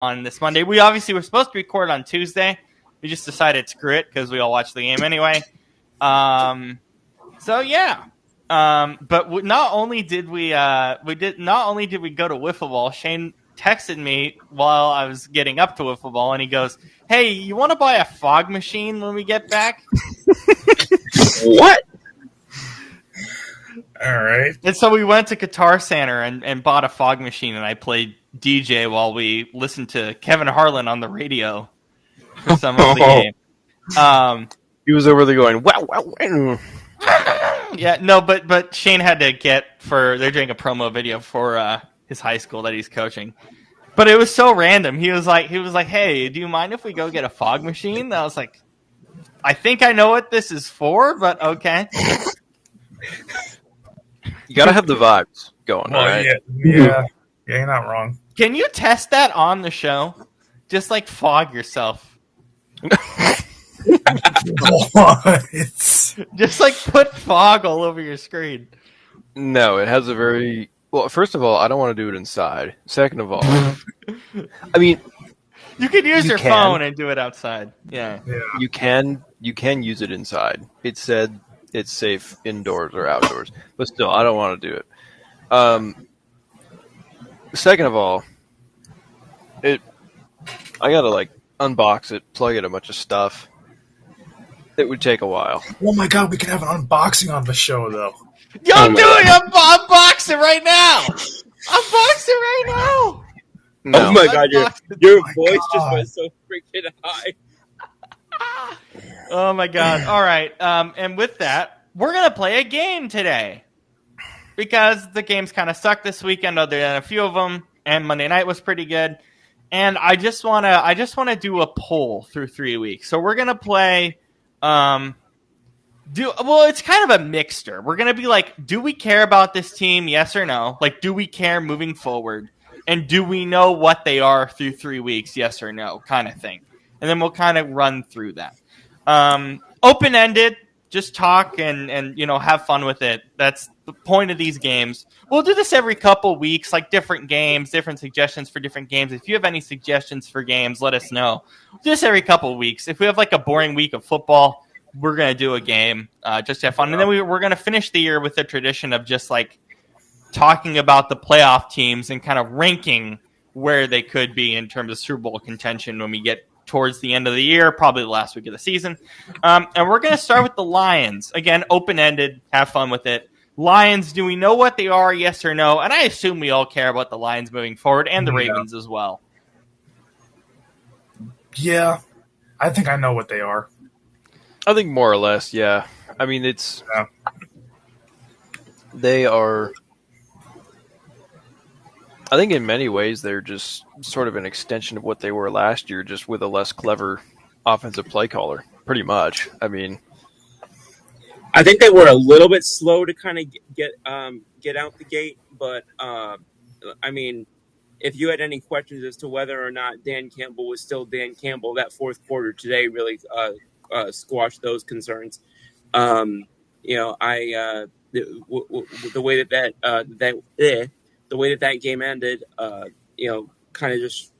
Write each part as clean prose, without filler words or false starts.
on this Monday. We obviously were supposed to record on Tuesday. We just decided screw it because we all watched the game anyway. So yeah. But not only did we go to wiffle ball, Shane texted me while I was getting up to wiffle ball, and he goes, "Hey, you want to buy a fog machine when we get back?" What? All right. And so we went to Guitar Center and bought a fog machine, and I played DJ while we listened to Kevin Harlan on the radio for some of the game. He was over there going, wow, wow, wow. Yeah, no, but Shane had to they're doing a promo video for his high school that he's coaching. But it was so random. He was like, "Hey, do you mind if we go get a fog machine?" And I was like, "I think I know what this is for, but okay." You gotta have the vibes going, Well, right? yeah, you're not wrong. Can you test that on the show? Just like fog yourself. What? Just like put fog all over your screen. No, it has a very... Well, first of all, I don't want to do it inside. Second of all, I mean... You could use your phone and do it outside. Yeah. You can use it inside. It said it's safe indoors or outdoors. But still, I don't want to do it. Second of all, I gotta unbox it, plug in a bunch of stuff. It would take a while. Oh my god, we can have an unboxing on the show though. Yo, unbox it right now. Unbox it right now. No. Oh my god, your voice just went so freaking high. Oh my god. All right. And with that, we're gonna play a game today. Because the games kind of sucked this weekend, other than a few of them, and Monday night was pretty good. And I just wanna do a poll through 3 weeks. So we're gonna play it's kind of a mixture. We're gonna be like, do we care about this team? Yes or no? Like, do we care moving forward? And do we know what they are through 3 weeks? Yes or no, kind of thing. And then we'll kind of run through that. Open-ended, just talk and have fun with it. That's the point of these games. We'll do this every couple weeks, like different games, different suggestions for different games. If you have any suggestions for games, let us know. We'll do this every couple weeks. If we have like a boring week of football, we're going to do a game just to have fun. And then we're going to finish the year with the tradition of just like talking about the playoff teams and kind of ranking where they could be in terms of Super Bowl contention when we get towards the end of the year, probably the last week of the season. And we're going to start with the Lions. Again, open-ended, have fun with it. Lions, do we know what they are, yes or no? And I assume we all care about the Lions moving forward and the Ravens as well. Yeah, I think I know what they are. I think more or less, yeah. I mean, they are... I think in many ways they're just sort of an extension of what they were last year, just with a less clever offensive play caller, pretty much. I mean, I think they were a little bit slow to kind of get out the gate, but I mean, if you had any questions as to whether or not Dan Campbell was still Dan Campbell, that fourth quarter today really squashed those concerns. The way the way that game ended, kind of just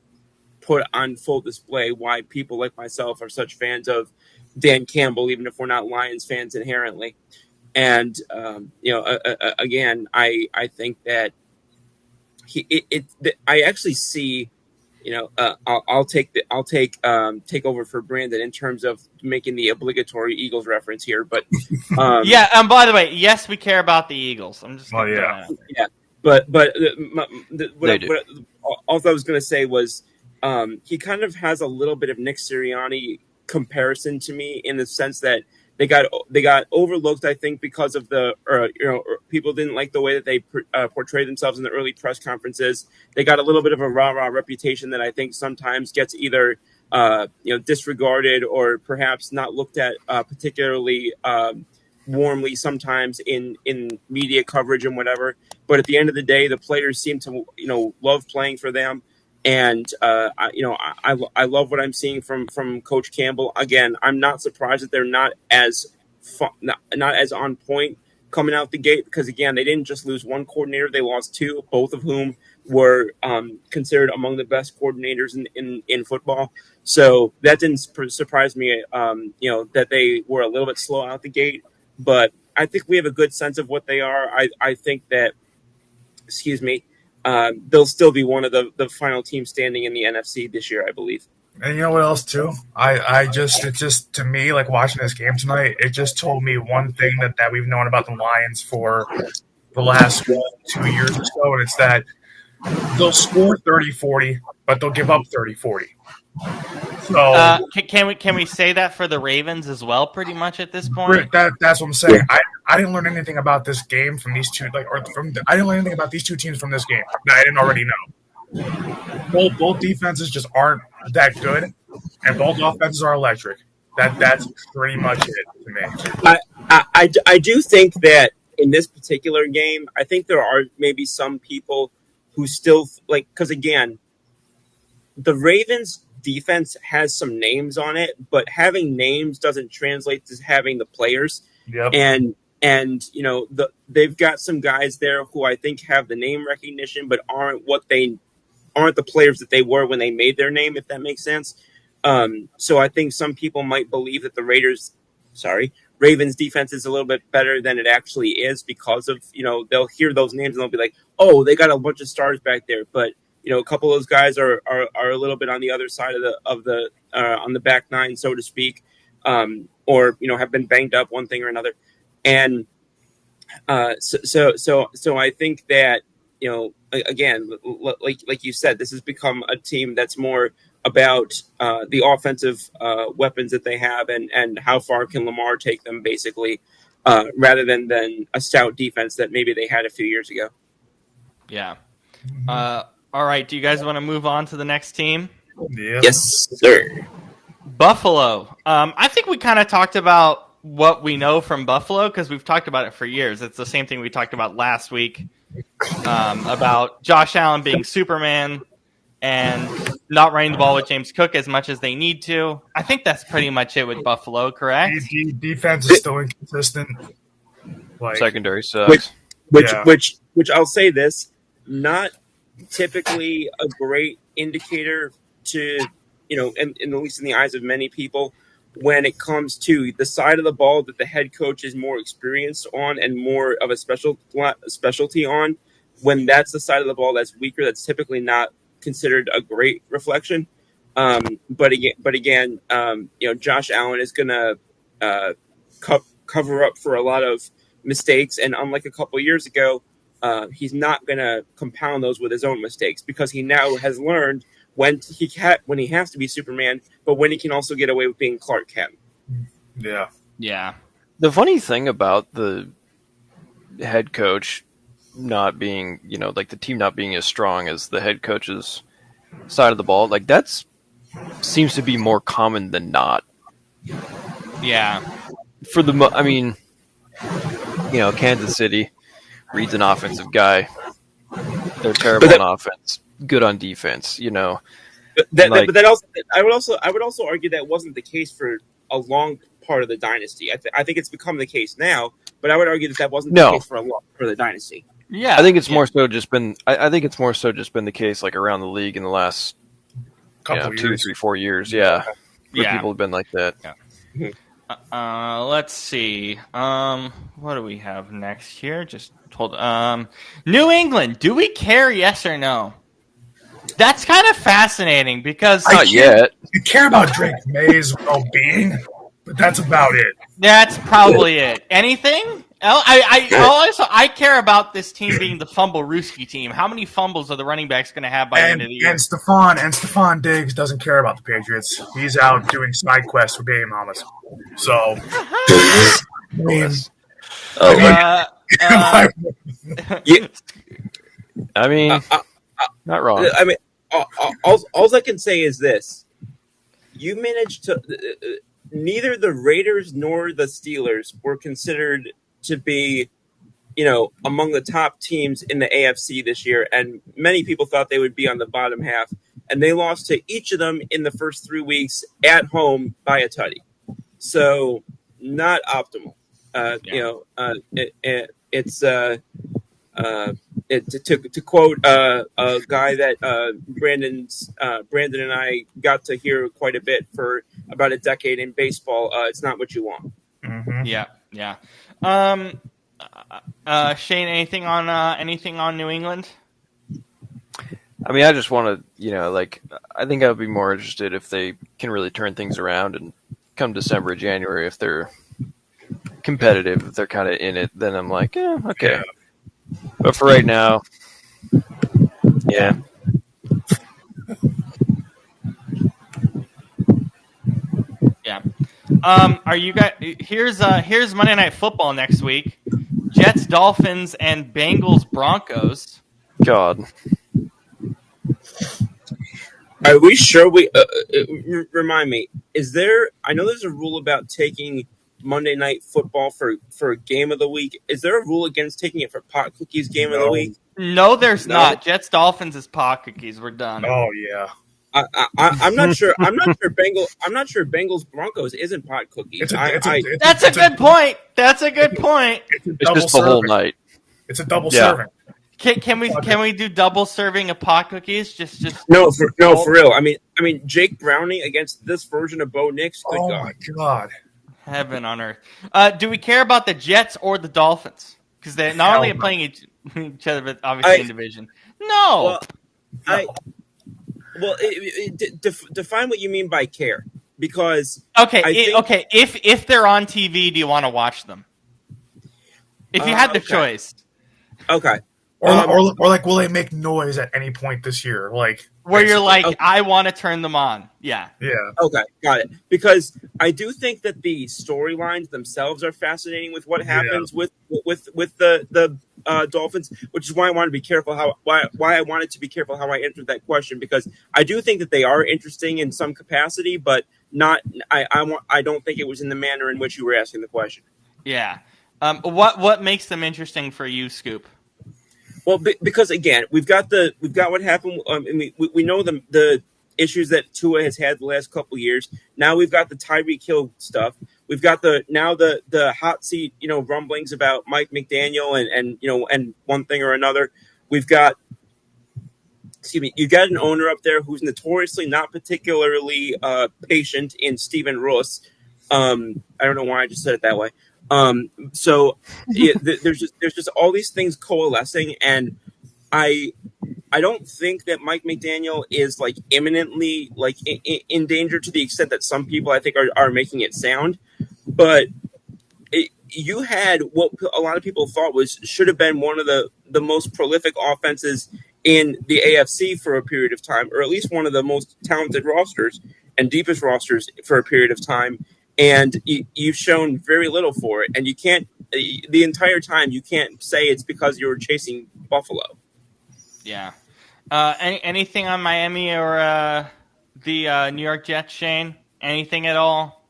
put on full display why people like myself are such fans of Dan Campbell, even if we're not Lions fans inherently. And again, I think that I actually see, I'll take over for Brandon in terms of making the obligatory Eagles reference here, but yeah. And by the way, yes, we care about the Eagles. I'm just yeah. But all I was going to say was he kind of has a little bit of Nick Sirianni comparison to me in the sense that they got overlooked, I think, because of people didn't like the way that they portrayed themselves in the early press conferences. They got a little bit of a rah-rah reputation that I think sometimes gets either disregarded or perhaps not looked at particularly warmly sometimes in media coverage and whatever. But at the end of the day, the players seem to love playing for them. And I love what I'm seeing from Coach Campbell. Again, I'm not surprised that they're not as on point coming out the gate, because again, they didn't just lose one coordinator; they lost two, both of whom were considered among the best coordinators in football. So that didn't surprise me, that they were a little bit slow out the gate. But I think we have a good sense of what they are. I think that, excuse me, they'll still be one of the final teams standing in the NFC this year, I believe. And you know what else too? It just to me, like watching this game tonight, it just told me one thing that we've known about the Lions for the last 2 years or so, and it's that they'll score 30-40, but they'll give up 30-40. So Can we say that for the Ravens as well? Pretty much at this point. that's what I'm saying. I didn't learn anything about this game from these two, I didn't learn anything about these two teams from this game that I didn't already know. Both defenses just aren't that good, and both offenses are electric. That's pretty much it to me. I do think that in this particular game, I think there are maybe some people who still because again, the Ravens defense has some names on it, but having names doesn't translate to having the players. Yep. And they've got some guys there who I think have the name recognition, but aren't the players that they were when they made their name, if that makes sense. So I think some people might believe that the Ravens defense is a little bit better than it actually is because of, they'll hear those names and they'll be like, oh, they got a bunch of stars back there. But, a couple of those guys are a little bit on the other side of the on the back nine, so to speak, or, have been banged up one thing or another. And so I think that, again, like you said, this has become a team that's more about the offensive weapons that they have and how far can Lamar take them, basically, rather than a stout defense that maybe they had a few years ago. Yeah. All right. Do you guys want to move on to the next team? Yeah. Yes, sir. Buffalo. I think we kind of talked about what we know from Buffalo because we've talked about it for years. It's the same thing we talked about last week about Josh Allen being Superman and not running the ball with James Cook as much as they need to. I think that's pretty much it with Buffalo, correct? Defense is still inconsistent. Secondary sucks. Which I'll say this, not typically a great indicator to, and at least in the eyes of many people, when it comes to the side of the ball that the head coach is more experienced on and more of a specialty on, when that's the side of the ball that's weaker, that's typically not considered a great reflection. But again, Josh Allen is going to cover up for a lot of mistakes, and unlike a couple years ago, he's not going to compound those with his own mistakes because he now has learned when he has to be Superman, but when he can also get away with being Clark Kent. Yeah. The funny thing about the head coach not being, the team not being as strong as the head coach's side of the ball, that's seems to be more common than not. Yeah. Kansas City, Reed's an offensive guy. They're terrible on offense, good on defense. I would also argue that wasn't the case for a long part of the dynasty. I think it's become the case now, but I would argue that wasn't the case for the dynasty. Yeah, I think it's more so just been. I think it's more so just been the case around the league in the last couple 2, 3, 4 years. Yeah, where people have been like that. Yeah. Let's see. What do we have next here? Just hold. New England. Do we care? Yes or no? That's kind of fascinating because not yet. You care about Drake May's well-being, but that's about it. That's probably it. Anything? I care about this team being the fumble-rooski team. How many fumbles are the running backs going to have by the end of the year? And Stephon Diggs doesn't care about the Patriots. He's out doing side quests for baby mamas. So, not wrong. I mean, all I can say is this: you managed to. Neither the Raiders nor the Steelers were considered to be, among the top teams in the AFC this year, and many people thought they would be on the bottom half, and they lost to each of them in the first 3 weeks at home by a tutty. So, not optimal. to quote a guy that Brandon and I got to hear quite a bit for about a decade in baseball, it's not what you want. Mm-hmm. Yeah. Shane, anything on New England? I mean, I just want to, I think I would be more interested if they can really turn things around and come December, January, if they're competitive, if they're kind of in it, then I'm like, okay. Yeah. But for right now, yeah. Yeah. Are you guys? Here's Monday Night Football next week. Jets, Dolphins, and Bengals, Broncos. God. Are we sure remind me, is there, I know there's a rule about taking Monday Night Football for game of the week. Is there a rule against taking it for pot cookies game of the No. week? No, there's No? not. Jets, Dolphins is pot cookies. We're done. Oh yeah. I'm not sure. I'm not sure Bengals Broncos isn't pot cookies. That's a good point. That's a good point. It's a It's double just the whole serving. night. It's a double Yeah. serving. Can we do double serving of pot cookies? Just No, for real. I mean, Jake Browning against this version of Bo Nix. Good Oh God. my God. heaven on earth. Do we care about the Jets or the Dolphins? Because they're not only playing each other, but obviously in division. No. Well, define what you mean by care, because okay. If they're on TV, do you want to watch them? If you had the choice, okay. Or like, will they make noise at any point this year? Like, where you're like, okay. I want to turn them on. Yeah. Okay, got it. Because I do think that the storylines themselves are fascinating with what happens with the Dolphins, which is why I want to be careful why I wanted to be careful how I answered that question, because I do think that they are interesting in some capacity, but not. I don't think it was in the manner in which you were asking the question. Yeah. What makes them interesting for you, Scoop? Well, because again, we've got what happened. We know the issues that Tua has had the last couple of years. Now we've got the Tyreek Hill stuff. We've got the hot seat, rumblings about Mike McDaniel and one thing or another. We've got, you got an owner up there who's notoriously not particularly patient in Stephen Ross. I don't know why I just said it that way. So there's just all these things coalescing, and I don't think that Mike McDaniel is like imminently like in danger to the extent that some people I think are making it sound. But you had what a lot of people thought should have been one of the most prolific offenses in the AFC for a period of time, or at least one of the most talented rosters and deepest rosters for a period of time. And you've shown very little for it. And you can't, the entire time, you can't say it's because you were chasing Buffalo. Yeah. Anything on Miami or the New York Jets, Shane? Anything at all?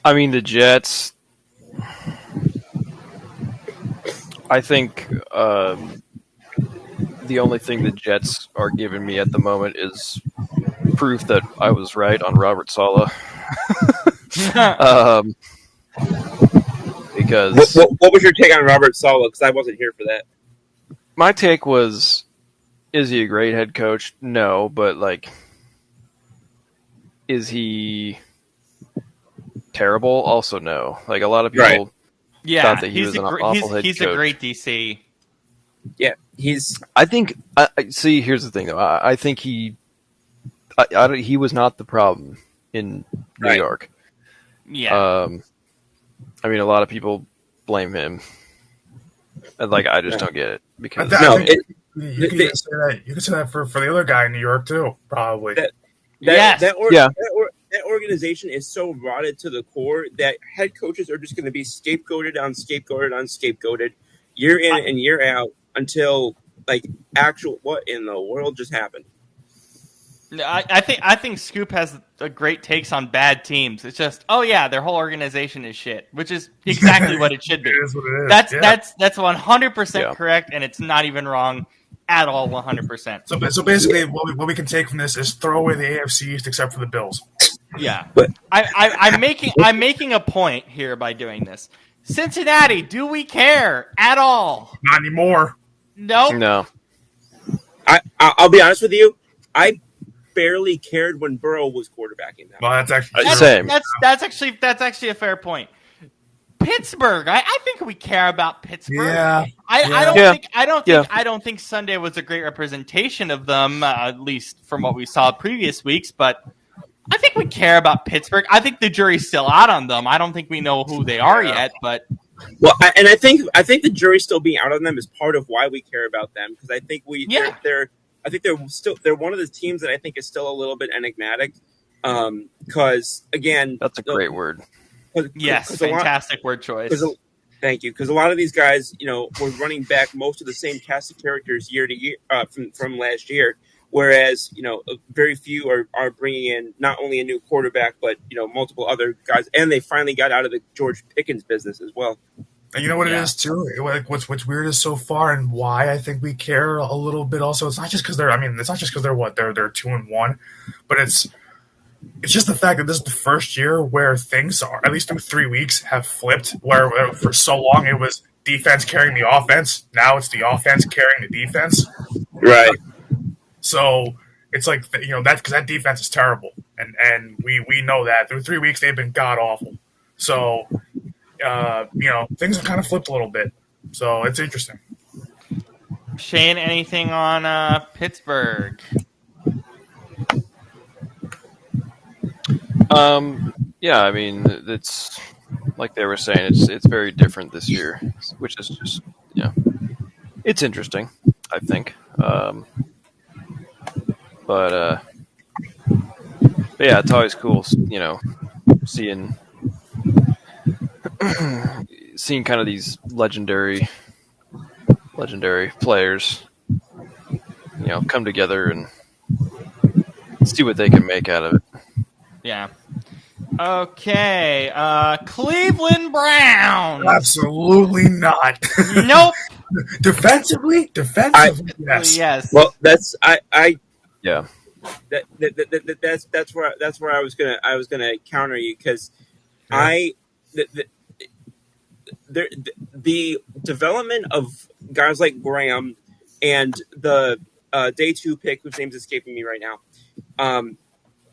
I mean, the Jets, I think the only thing the Jets are giving me at the moment is proof that I was right on Robert Saleh. Because what was your take on Robert Saleh? Because I wasn't here for that. My take was, is he a great head coach? No, but like, is he terrible? Also, no. Like a lot of people thought that he was an awful head coach. He's a great DC. Yeah, I think. See, here's the thing, though. I think he was not the problem in New York. Yeah. I mean, a lot of people blame him. And, like, I just don't get it because you can say that for the other guy in New York too, probably. That organization is so rotted to the core that head coaches are just going to be scapegoated year in and year out until like what in the world just happened. I think Scoop has a great takes on bad teams. It's just, their whole organization is shit, which is exactly what it should be. It is what it is. That's 100% correct, and it's not even wrong at all. 100%. So basically, what we can take from this is throw away the AFC East except for the Bills. Yeah, but I'm making a point here by doing this. Cincinnati, do we care at all? Not anymore. Nope. No. I'll be honest with you. I barely cared when Burrow was quarterbacking them. Well, that's actually true. Same. That's actually a fair point. Pittsburgh, I think we care about Pittsburgh. Yeah. I don't think Sunday was a great representation of them, at least from what we saw previous weeks. But I think we care about Pittsburgh. I think the jury's still out on them. I don't think we know who they are yet. But I think the jury still being out on them is part of why we care about them, because I think they're one of the teams that I think is still a little bit enigmatic. Because again, That's a great word. Yes, fantastic word choice. Thank you. Because a lot of these guys, were running back most of the same cast of characters year to year from last year, whereas very few are bringing in not only a new quarterback but multiple other guys, and they finally got out of the George Pickens business as well. And you know what it is too. What's weird is so far, and why I think we care a little bit. Also, it's not just because they're 2-1, but it's just the fact that this is the first year where things are, at least through 3 weeks, have flipped. Where for so long it was defense carrying the offense. Now it's the offense carrying the defense. Right. So it's like that's because that defense is terrible, and we know that through 3 weeks they've been god awful. So things have kind of flipped a little bit. So it's interesting. Shane, anything on Pittsburgh? Yeah, I mean, it's like they were saying, it's very different this year, which is just, it's interesting, I think. But yeah, it's always cool, seeing kind of these legendary players, come together and see what they can make out of it. Yeah. Okay. Cleveland Browns. Absolutely not. Nope. Defensively, yes. Well, that's Yeah. That's where I was gonna counter you, because the development of guys like Graham and the day 2 pick, whose name's escaping me right now.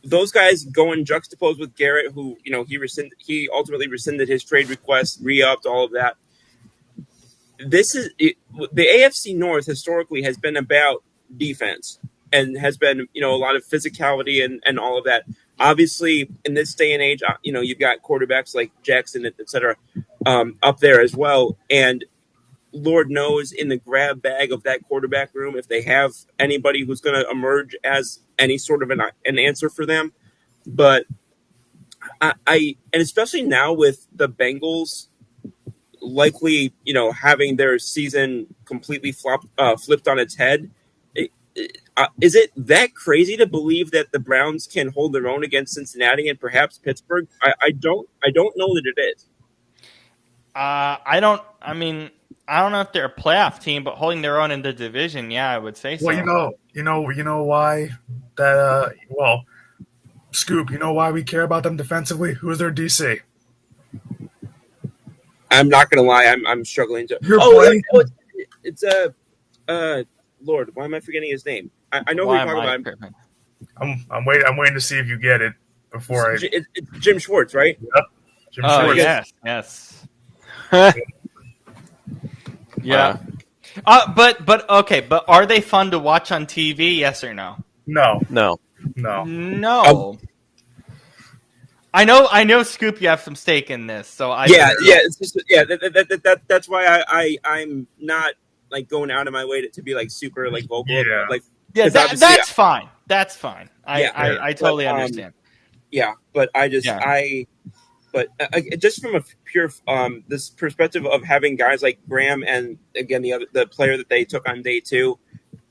Those guys go and juxtaposed with Garrett, who he ultimately rescinded his trade request, re-upped, all of that. The AFC North historically has been about defense and has been a lot of physicality and all of that. Obviously, in this day and age, you've got quarterbacks like Jackson, etc., up there as well, and Lord knows in the grab bag of that quarterback room if they have anybody who's going to emerge as any sort of an answer for them. But and especially now with the Bengals likely, having their season completely flipped on its head, is it that crazy to believe that the Browns can hold their own against Cincinnati and perhaps Pittsburgh? I don't know that it is. I don't know if they're a playoff team, but holding their own in the division, yeah, I would say so. Well, you know why that. Scoop, you know why we care about them defensively? Who is their DC? I'm not gonna lie, I'm struggling to. It's Lord, why am I forgetting his name? I know who you're talking about. I'm waiting to see if you get it before it's Jim Schwartz, right? Yep. Jim Schwartz. Yes. Yeah. But okay, but are they fun to watch on TV? Yes or no? No. I know, Scoop, you have some stake in this, so it's just that's why I'm not like going out of my way to be like super like vocal. That's fine. That's fine. I totally understand. Yeah, but But just from a pure this perspective of having guys like Graham and again the player that they took on day 2,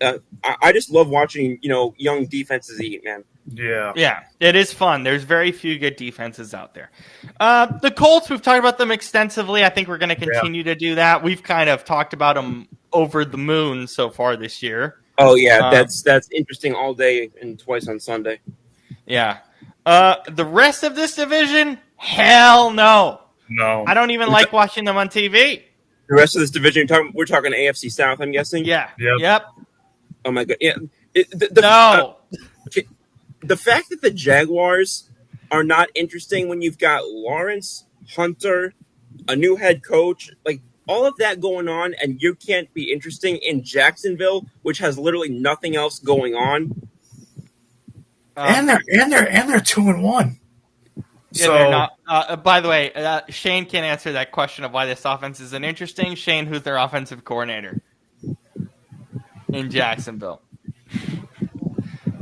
I just love watching young defenses eat, man. Yeah, it is fun. There's very few good defenses out there. The Colts, we've talked about them extensively. I think we're going to continue to do that. We've kind of talked about them over the moon so far this year. Oh yeah, that's interesting all day and twice on Sunday. Yeah. The rest of this division, hell no. No. I don't even like watching them on TV. The rest of this division, we're talking AFC South, I'm guessing? Yeah. Yep. Yep. Oh, my God. Yeah. No. The fact that the Jaguars are not interesting when you've got Lawrence, Hunter, a new head coach, like all of that going on, and you can't be interesting in Jacksonville, which has literally nothing else going on. And they're 2-1. Yeah, they're not. By the way, Shane can't answer that question of why this offense isn't interesting. Shane, who's their offensive coordinator in Jacksonville?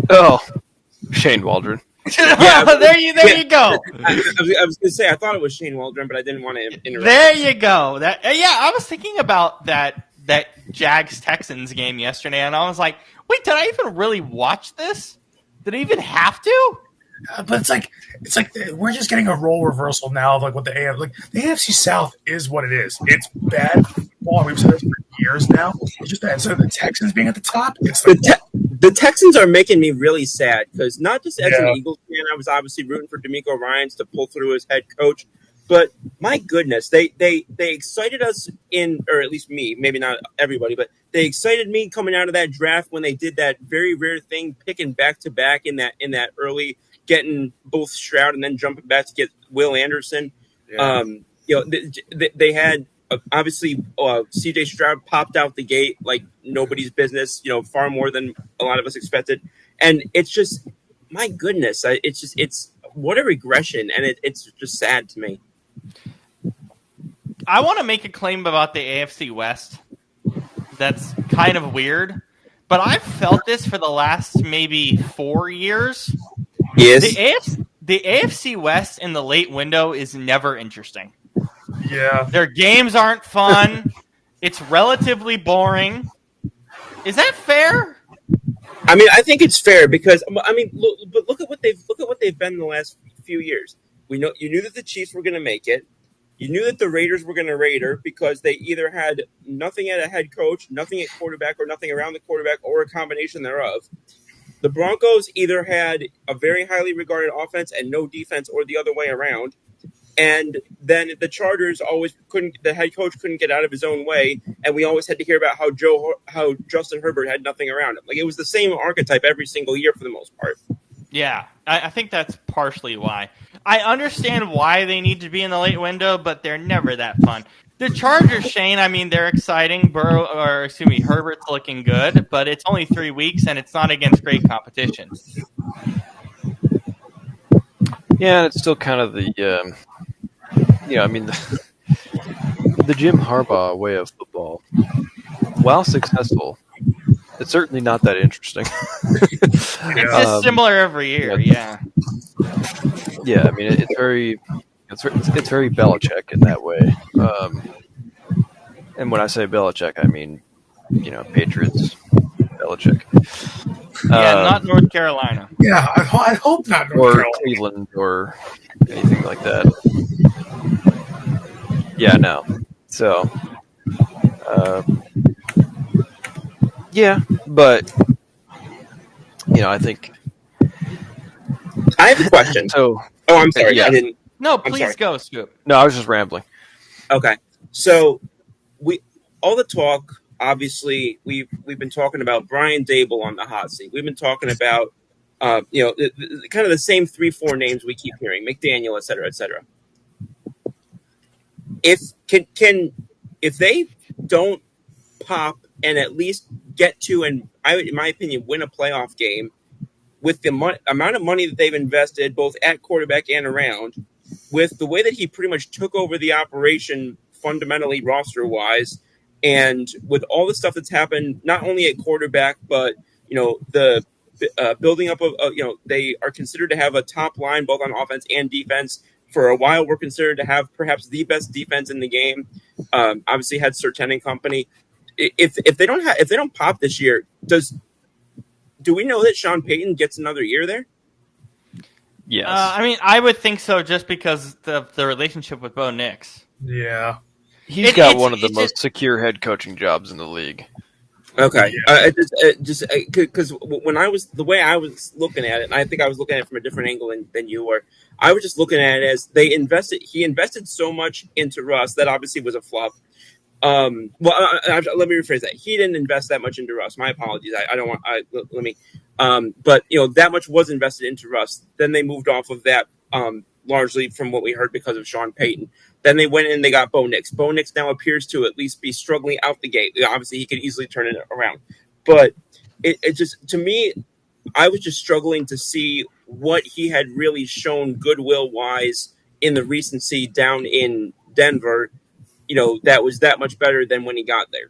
Oh, Shane Waldron. Yeah, there you go. I was going to say, I thought it was Shane Waldron, but I didn't want to interrupt. There you go. I was thinking about that Jags Texans game yesterday, and I was like, wait, did I even really watch this? Did I even have to? But it's like we're just getting a role reversal now of like what the AFC South is what it is. It's bad football. We've said this for years now. It's just that instead of the Texans being at the top, it's the Texans are making me really sad because not just as an Eagles fan, I was obviously rooting for D'Amico Ryans to pull through as head coach, but my goodness, they excited us or at least me, maybe not everybody, but they excited me coming out of that draft when they did that very rare thing, picking back to back in that early, getting both Stroud and then jumping back to get Will Anderson. Yeah. They had obviously CJ Stroud popped out the gate like nobody's business, far more than a lot of us expected. And it's just, my goodness, it's what a regression. And it's just sad to me. I want to make a claim about the AFC West that's kind of weird, but I've felt this for the last maybe 4 years. Yes. The AFC West in the late window is never interesting. Yeah. Their games aren't fun. It's relatively boring. Is that fair? I mean, I think it's fair because look at what they've been in the last few years. You knew that the Chiefs were going to make it. You knew that the Raiders were going to Raider because they either had nothing at a head coach, nothing at quarterback, or nothing around the quarterback, or a combination thereof. The Broncos either had a very highly regarded offense and no defense, or the other way around. And then the Chargers the head coach couldn't get out of his own way, and we always had to hear about how Justin Herbert had nothing around him. Like, it was the same archetype every single year for the most part. Yeah, I think that's partially why. I understand why they need to be in the late window, but they're never that fun. The Chargers, Shane, I mean, they're exciting. Herbert's looking good, but it's only 3 weeks, and it's not against great competition. Yeah, and it's still kind of the Jim Harbaugh way of football. While successful, it's certainly not that interesting. It's just similar every year, yeah. Yeah, I mean, it's very Belichick in that way. And when I say Belichick, I mean, Patriots, Belichick. Yeah, not North Carolina. Yeah, I hope not North Carolina. Cleveland or anything like that. Yeah, no. So, yeah, but I think I have a question. I'm sorry. Yeah. I didn't. No, please go, Scoop. No, I was just rambling. Okay, so all the talk. Obviously, we've been talking about Brian Dable on the hot seat. We've been talking about kind of the same 3-4 names we keep hearing: McDaniel, et cetera, et cetera. If they don't pop and at least get to, and in my opinion, win a playoff game with the amount of money that they've invested both at quarterback and around, with the way that he pretty much took over the operation fundamentally roster wise, and with all the stuff that's happened, not only at quarterback, but the building up of they are considered to have a top line both on offense and defense. For a while, we're considered to have perhaps the best defense in the game. Obviously, had Surtain and company. If they don't pop this year, do we know that Sean Payton gets another year there? Yes. I mean, I would think so, just because the relationship with Bo Nix. Yeah. He's got one of the most secure head coaching jobs in the league. Okay. Yeah. Just because when the way I was looking at it, and I think I was looking at it from a different angle than you were. I was just looking at it as he invested so much into Russ that obviously was a flop. Let me rephrase that. He didn't invest that much into Russ. My apologies. I don't want. Let me. But that much was invested into Russ. Then they moved off of that. Largely from what we heard because of Sean Payton. Then they went in and they got Bo Nix. Bo Nix now appears to at least be struggling out the gate. Obviously, he could easily turn it around, but it just to me, I was just struggling to see what he had really shown goodwill wise in the recency down in Denver. That was that much better than when he got there.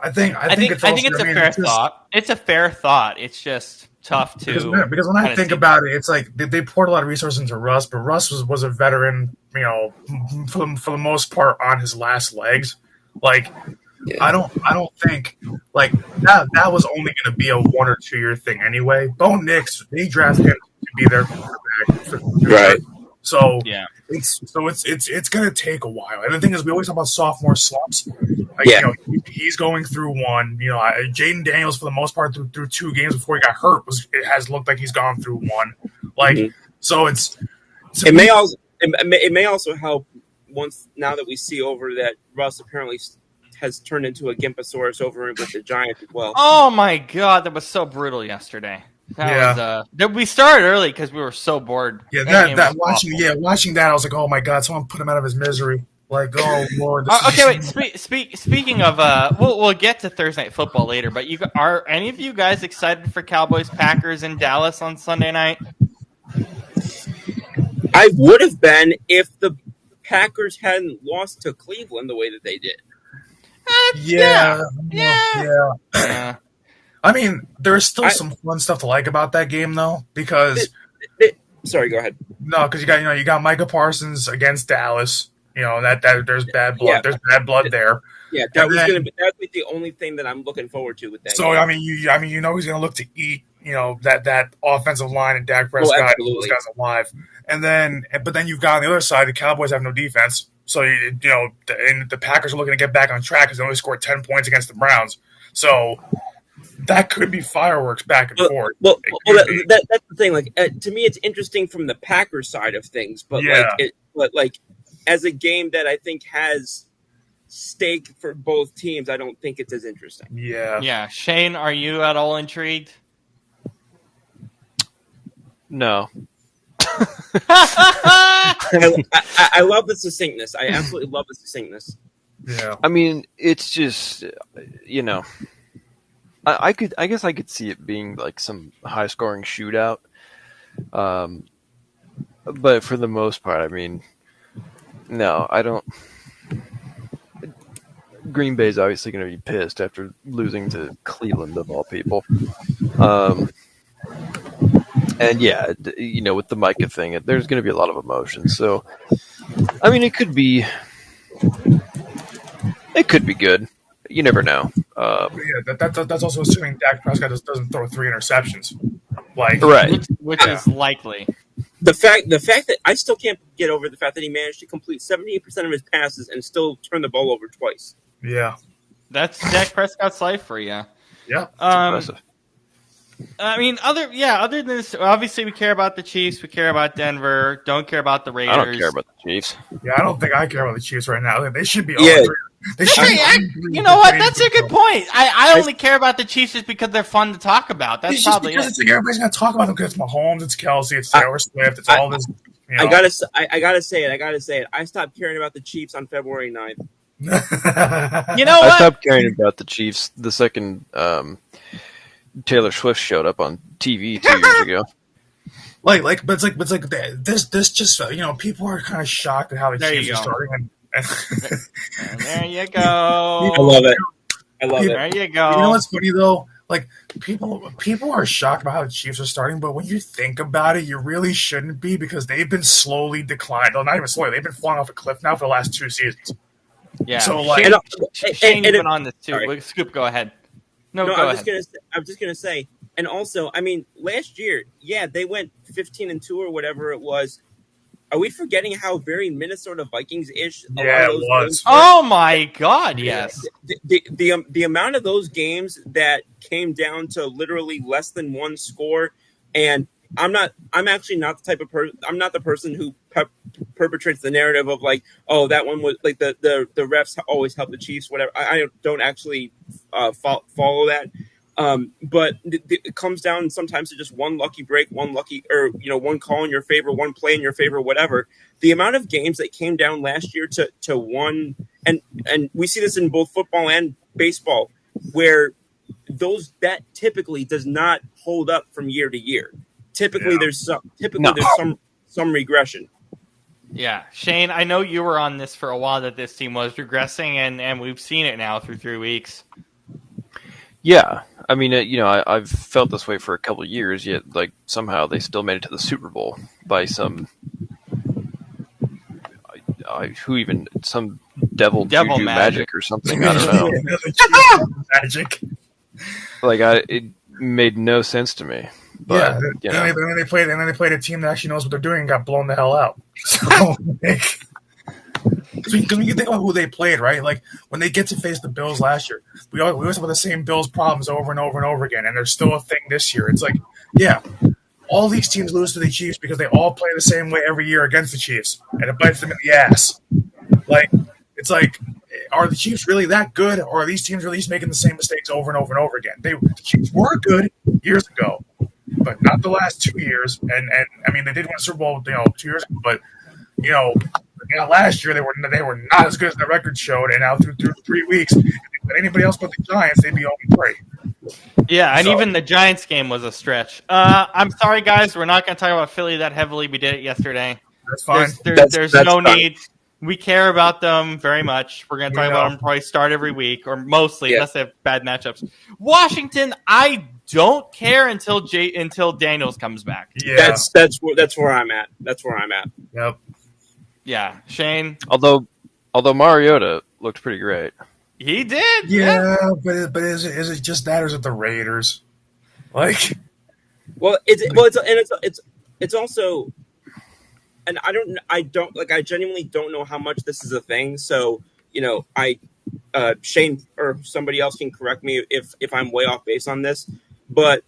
I think it's I think also. it's I a mean, fair it's just thought. It's a fair thought. It's just tough to because when I kind of think see about that. it, it's like they poured a lot of resources into Russ, but Russ was a veteran, for the most part on his last legs. Like Yeah. I don't think like that was only going to be a 1 or 2 year thing anyway. Bo Nix, they drafted him to be their quarterback for the future, Right. so Yeah. it's going to take a while. And the thing is, we always talk about sophomore slumps. Like Yeah. he's going through one. Jaden Daniels for the most part through 2 games before he got hurt it has looked like he's gone through one. Like Mhm. so, it's to It me. may also it may also help once now that we see over that Russ apparently has turned into a Gimpasaurus over with the Giants as well. Oh my god, that was so brutal yesterday. That was Yeah. we started early because we were so bored. Yeah, That that game was that watching awful. yeah watching that, I was like, oh my god, someone put him out of his misery. Like, oh Lord, this is Okay, just wait. Speaking of, we'll get to Thursday Night Football later. But are any of you guys excited for Cowboys Packers in Dallas on Sunday night? I would have been if the Packers hadn't lost to Cleveland the way that they did. Yeah, yeah, yeah, yeah. yeah. I mean, there's still I some fun stuff to like about that game though, because th- th- Sorry, go ahead. no, because you got Micah Parsons against Dallas. That there's bad blood. Yeah, There's bad blood there, yeah, and that then was the only thing that I'm looking forward to with that so game. he's gonna look to eat that offensive line and Dak Oh, Prescott, those absolutely. guys alive, but then you've got on the other side the Cowboys have no defense, so and the Packers are looking to get back on track because they only scored 10 points against the Browns, so that could be fireworks back and Well, forth. well, It well could be, that's the thing. Like to me, it's interesting from the Packers side of things, yeah, but like as a game that I think has stake for both teams, I don't think it's as interesting. yeah. Yeah, Shane, are you at all intrigued? No. I love the succinctness. I absolutely love the succinctness. Yeah, I mean, it's just, you know, I guess I could see it being like some high scoring shootout. But for the most part, I mean, no, I don't. Green Bay's obviously going to be pissed after losing to Cleveland of all people. And yeah, with the Micah thing, there's going to be a lot of emotion. So, I mean, it could be good. You never know. but yeah. That's also assuming Dak Prescott doesn't throw 3 interceptions. Like, Right. which yeah, is likely. The fact that I still can't get over the fact that he managed to complete 78% of his passes and still turn the ball over twice. yeah, That's Dak Prescott's life for you. yeah. It's impressive. I mean, other than this, obviously we care about the Chiefs, we care about Denver, don't care about the Raiders. I don't care about the Chiefs. Yeah, I don't think I care about the Chiefs right now. They should be Yeah. 0-3. They should be 0-3 You know what? if That's they a good point. I only care about the Chiefs just because they're fun to talk about. That's It's just probably because it. it's like everybody's gonna talk about them because it's Mahomes, it's Kelsey, it's I, Taylor Swift, it's I, all this. I gotta say it. I stopped caring about the Chiefs on February 9th. You know I what? stopped caring about the Chiefs the second Taylor Swift showed up on TV 2 years ago. but it's like this just people are kind of shocked at how the There you Chiefs are go. starting, and And there you I go. love it. I love People- There it. you you know go. what's funny though? Like people are shocked about how the Chiefs are starting, but when you think about it, you really shouldn't be because they've been slowly declining. Well, not even slowly; they've been falling off a cliff now for the last 2 seasons. Yeah. So, like- Shane, you've and been on this too. sorry. Scoop, go ahead. No, No, go I'm ahead. just gonna say, and also, I mean, last year, yeah, they went 15-2 or whatever it was, are we forgetting how very Minnesota Vikings-ish a lot Yeah, of it those was. games? Oh my God! Yes. The amount of those games that came down to literally less than one score, and I'm actually not the type of person. I'm not the person who perpetrates the narrative of like, oh, that one was like the refs always help the Chiefs. Whatever. I don't actually follow that. But it comes down sometimes to just one lucky break, one lucky, or one call in your favor, one play in your favor, whatever. The amount of games that came down last year to one, and we see this in both football and baseball, where that typically does not hold up from year to year. Typically, Yeah. there's some regression. Yeah, Shane, I know you were on this for a while that this team was regressing, and we've seen it now through 3 weeks. Yeah, I mean, I've felt this way for a couple of years. Yet, like somehow they still made it to the Super Bowl by some some devil juju magic or something. I don't know. Magic. Like it made no sense to me. But And then they played a team that actually knows what they're doing and got blown the hell out. So, because when you think about who they played, right? Like when they get to face the Bills last year, we always have the same Bills problems over and over and over again, and there's still a thing this year. It's like, yeah, all these teams lose to the Chiefs because they all play the same way every year against the Chiefs, and it bites them in the ass. Like it's like, are the Chiefs really that good, or are these teams really just making the same mistakes over and over and over again? The Chiefs were good years ago, but not the last 2 years. And I mean, they did win a Super Bowl, 2 years ago, but last year they were not as good as the record showed. And now through 3 weeks, if anybody else but the Giants, they'd be 0-3. Yeah, and even the Giants game was a stretch. I'm sorry, guys, we're not going to talk about Philly that heavily. We did it yesterday. That's fine. There's no need. We care about them very much. We're going to talk about them probably start every week, or mostly, unless they have bad matchups. Washington, I don't care until Daniels comes back. Yeah, that's where I'm at. That's where I'm at. Yep. Yeah, Shane. Although Mariota looked pretty great. He did. Yeah. But is it just that, or is it the Raiders? Like, it's also, and I genuinely don't know how much this is a thing. So Shane or somebody else can correct me if I'm way off base on this. But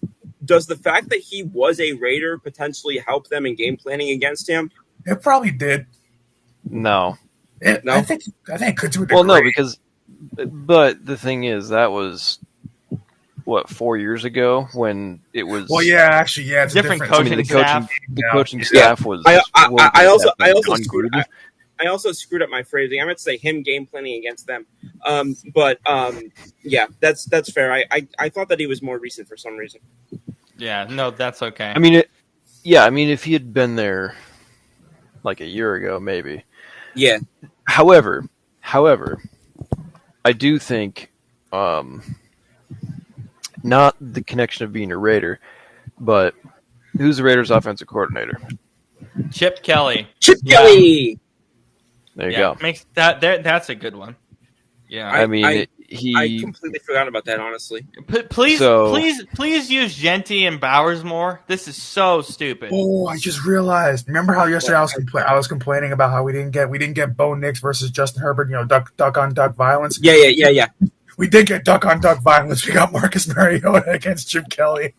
does the fact that he was a Raider potentially help them in game planning against him? it probably did. No. No? I think it could do it. Well, no, but the thing is, that was what, 4 years ago when it was. Well, yeah, actually, yeah, it's Different a coaching different staff. The coaching staff was. I also unglued. I also screwed up my phrasing. I meant to say him game planning against them. Yeah, that's fair. I thought that he was more recent for some reason. Yeah, no, that's okay. I mean, if he had been there like a year ago, maybe. Yeah. However, I do think not the connection of being a Raider, but who's the Raiders' offensive coordinator? Chip Kelly. Kelly. There you go. Makes that's a good one. Yeah. I completely forgot about that, honestly. Please use Genty and Bowers more. This is so stupid. Oh, I just realized. Remember how yesterday I was complaining about how we didn't get Bo Nix versus Justin Herbert, duck on duck violence. Yeah. We did get duck on duck violence. We got Marcus Mariota against Chip Kelly.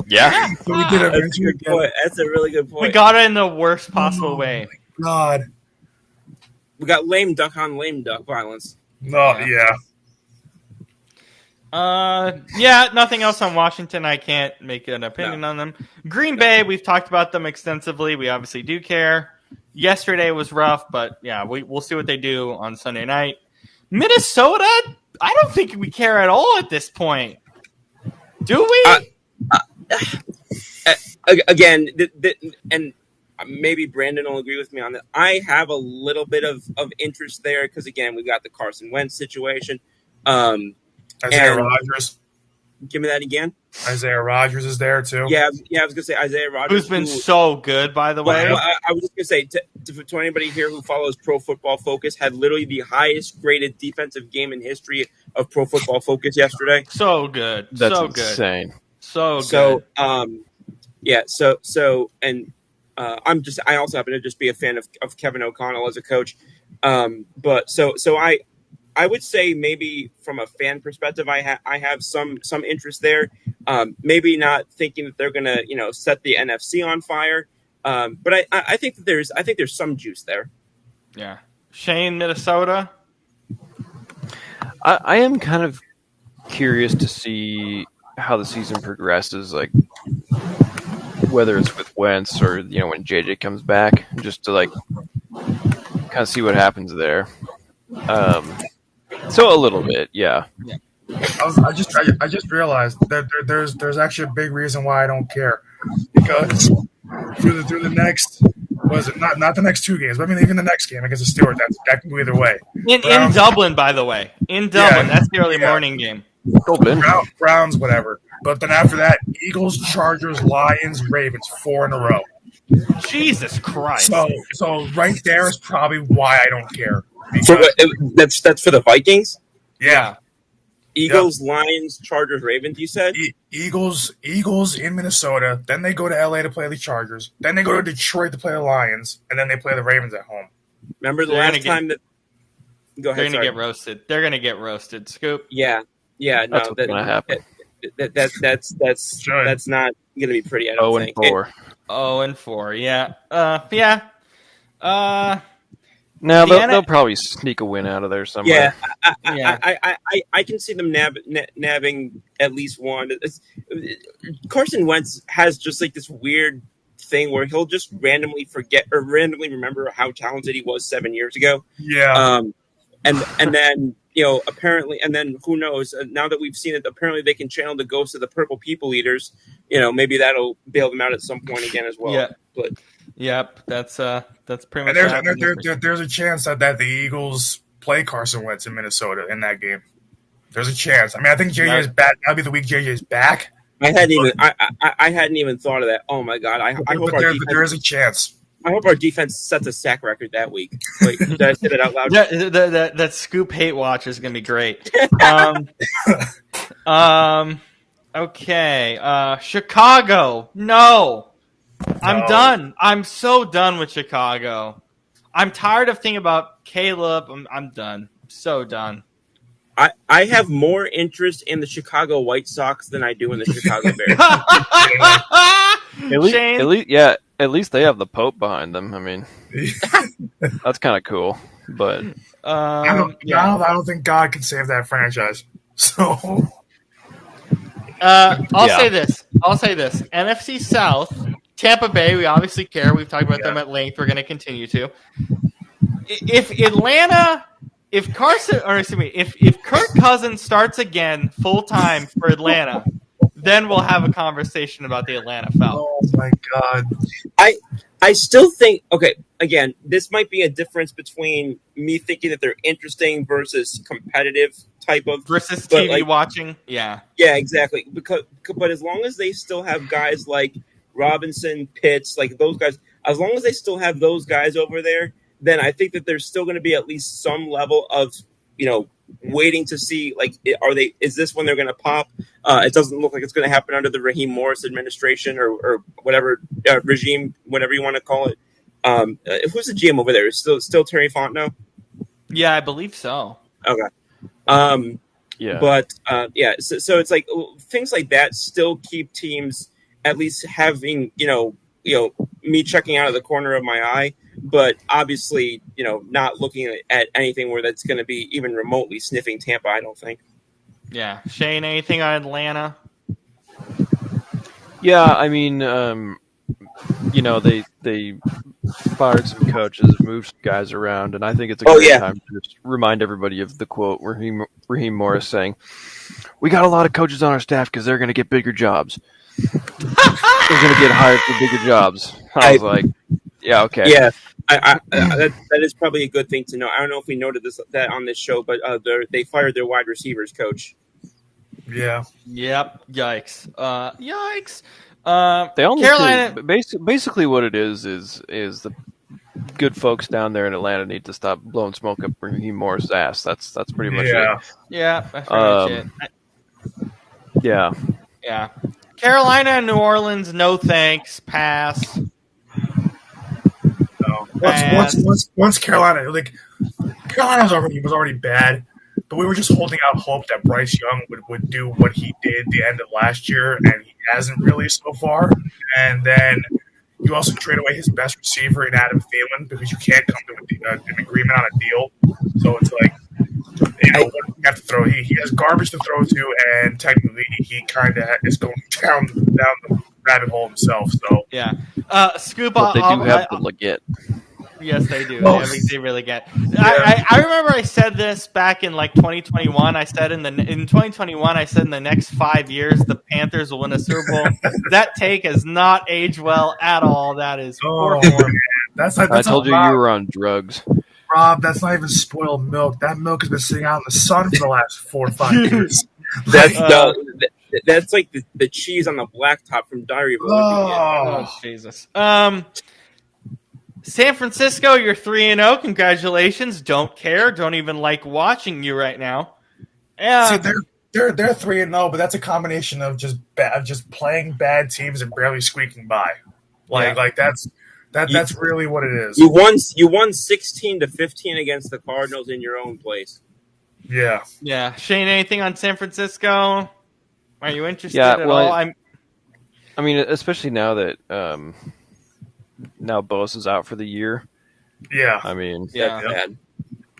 Yeah. So we did That's a good point. That's a really good point. We got it in the worst possible way. God. We got lame duck on lame duck violence. No, yeah. Nothing else on Washington. I can't make an opinion on them. Green Bay, we've talked about them extensively. We obviously do care. Yesterday was rough, but yeah, we'll see what they do on Sunday night. Minnesota, I don't think we care at all at this point. Do we? Again, and maybe Brandon will agree with me on that. I have a little bit of interest there because, again, we've got the Carson Wentz situation. Isaiah Rodgers. Give me that again. Isaiah Rodgers is there too. Yeah, I was going to say Isaiah Rodgers. Who's been so good, by the way. Well, I was just going to say, to anybody here who follows Pro Football Focus, had literally the highest graded defensive game in history of Pro Football Focus yesterday. So good. That's so insane. Good. So good. So, I also happen to just be a fan of Kevin O'Connell as a coach. But I would say maybe from a fan perspective, I have some interest there. Maybe not thinking that they're gonna set the NFC on fire. But I think that there's some juice there. Yeah. Shane, Minnesota. I am kind of curious to see how the season progresses, like whether it's with Wentz or when JJ comes back, just to like kind of see what happens there. So a little bit, yeah. I just realized that there's actually a big reason why I don't care, because through the next, was it not the next 2 games, but I mean even the next game against the Steelers, that can go either way. In Dublin, by the way. In Dublin. Yeah, That's the early yeah. morning game. Browns, whatever. But then after that, Eagles, Chargers, Lions, Ravens, 4 in a row. Jesus Christ. So right there is probably why I don't care. So that's for the Vikings? Yeah. Eagles, Lions, Chargers, Ravens, you said? Eagles in Minnesota. Then they go to LA to play the Chargers. Then they go to Detroit to play the Lions. And then they play the Ravens at home. Remember the last time that... Go ahead, they're going to get roasted. They're going to get roasted. Scoop. Yeah. No, that's what's going to happen. That's not going to be pretty, I don't think. 0-4. Yeah. Now they'll probably sneak a win out of there somewhere. Yeah, I can see them nabbing at least one. Carson Wentz has just like this weird thing where he'll just randomly forget or randomly remember how talented he was 7 years ago. Yeah. And then apparently, and then who knows? Now that we've seen it, apparently they can channel the ghosts of the Purple People Eaters. Maybe that'll bail them out at some point again as well. Yeah. But yep, that's pretty much. And there's a chance that the Eagles play Carson Wentz in Minnesota in that game. There's a chance. I mean, I think JJ's back. That'll be the week JJ's back. I hadn't even thought of that. Oh my god! I hope there is a chance. I hope our defense sets a sack record that week. Wait, did I say that out loud? Yeah, that Scoop hate watch is going to be great. Okay. Chicago. No. I'm done. I'm so done with Chicago. I'm tired of thinking about Caleb. I'm done. I'm so done. I have more interest in the Chicago White Sox than I do in the Chicago Bears. At least they have the Pope behind them. I mean, that's kind of cool. But I don't think God can save that franchise. So I'll say this. NFC South, Tampa Bay. We obviously care. We've talked about them at length. We're going to continue to. If Kirk Cousins starts again full time for Atlanta, then we'll have a conversation about the Atlanta Falcons. Oh my God! I still think, okay, again, this might be a difference between me thinking that they're interesting versus competitive type of versus TV watching. Yeah, exactly. But as long as they still have guys like Robinson, Pitts, like those guys, as long as they still have those guys over there, then I think that there's still going to be at least some level of waiting to see, like, is this when they're going to pop? It doesn't look like it's going to happen under the Raheem Morris administration or whatever regime, whatever you want to call it. Who's the GM over there? Is still Terry Fontenot? Yeah, I believe so. Okay. Yeah. But so it's like things like that still keep teams at least having me checking out of the corner of my eye. But obviously, not looking at anything where that's going to be even remotely sniffing Tampa, I don't think. Yeah. Shane, anything on Atlanta? Yeah, I mean, they fired some coaches, moved some guys around, and I think it's a great time to just remind everybody of the quote Raheem Morris saying, "We got a lot of coaches on our staff because they're going to get bigger jobs. They're going to get hired for bigger jobs." I was like, yeah, okay. Yeah. That is probably a good thing to know. I don't know if we noted that on this show, but they fired their wide receivers coach. Yeah. Yep. Yikes. Yikes. They only Carolina. Basically, what it is the good folks down there in Atlanta need to stop blowing smoke up Raheem Morris' ass. That's pretty much it. Yeah. That's pretty much it. Yeah. Yeah. Carolina and New Orleans. No thanks. Pass. once Carolina was already bad, but we were just holding out hope that Bryce Young would do what he did at the end of last year, and he hasn't really so far. And then you also trade away his best receiver in Adam Thielen because you can't come to an agreement on a deal. So it's like, what do you have to throw? He has garbage to throw to, and technically he kind of is going down the rabbit hole himself. So yeah. Scoop. But they do have the Leggett. Yes, they do. Oh, They really get. I remember I said this back in like 2021. I said in 2021, I said in the next 5 years the Panthers will win a Super Bowl. That take has not aged well at all. That is poor form. That's I told you you were on drugs. Rob, that's not even spoiled milk. That milk has been sitting out in the sun for the last 4 or 5 years. That's like the cheese on the blacktop from Diary of a Wimpy Kid. Oh, Jesus. San Francisco, you're 3-0. Congratulations. Don't care. Don't even like watching you right now. See, they're 3-0, but that's a combination of just playing bad teams and barely squeaking by. That's really what it is. You won 16-15 against the Cardinals in your own place. Yeah. Yeah. Shane, anything on San Francisco? Are you interested at well, all? I mean, especially now that now Bosa is out for the year. Yeah. I mean, yeah.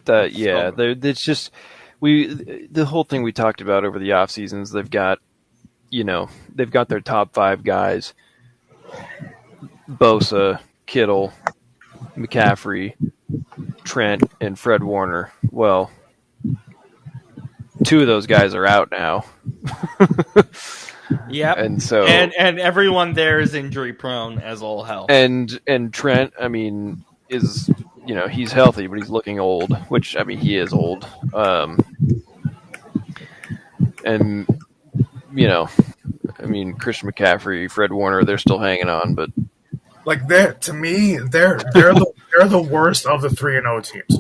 It's just the whole thing we talked about over the off seasons. They've got their top 5 guys: Bosa, Kittle, McCaffrey, Trent, and Fred Warner. Well, 2 of those guys are out now. Yep. And so and everyone there is injury prone as all hell. And Trent, I mean, is he's healthy, but he's looking old, which I mean he is old. And I mean Christian McCaffrey, Fred Warner, they're still hanging on, but like they're the worst of the 3-0 teams.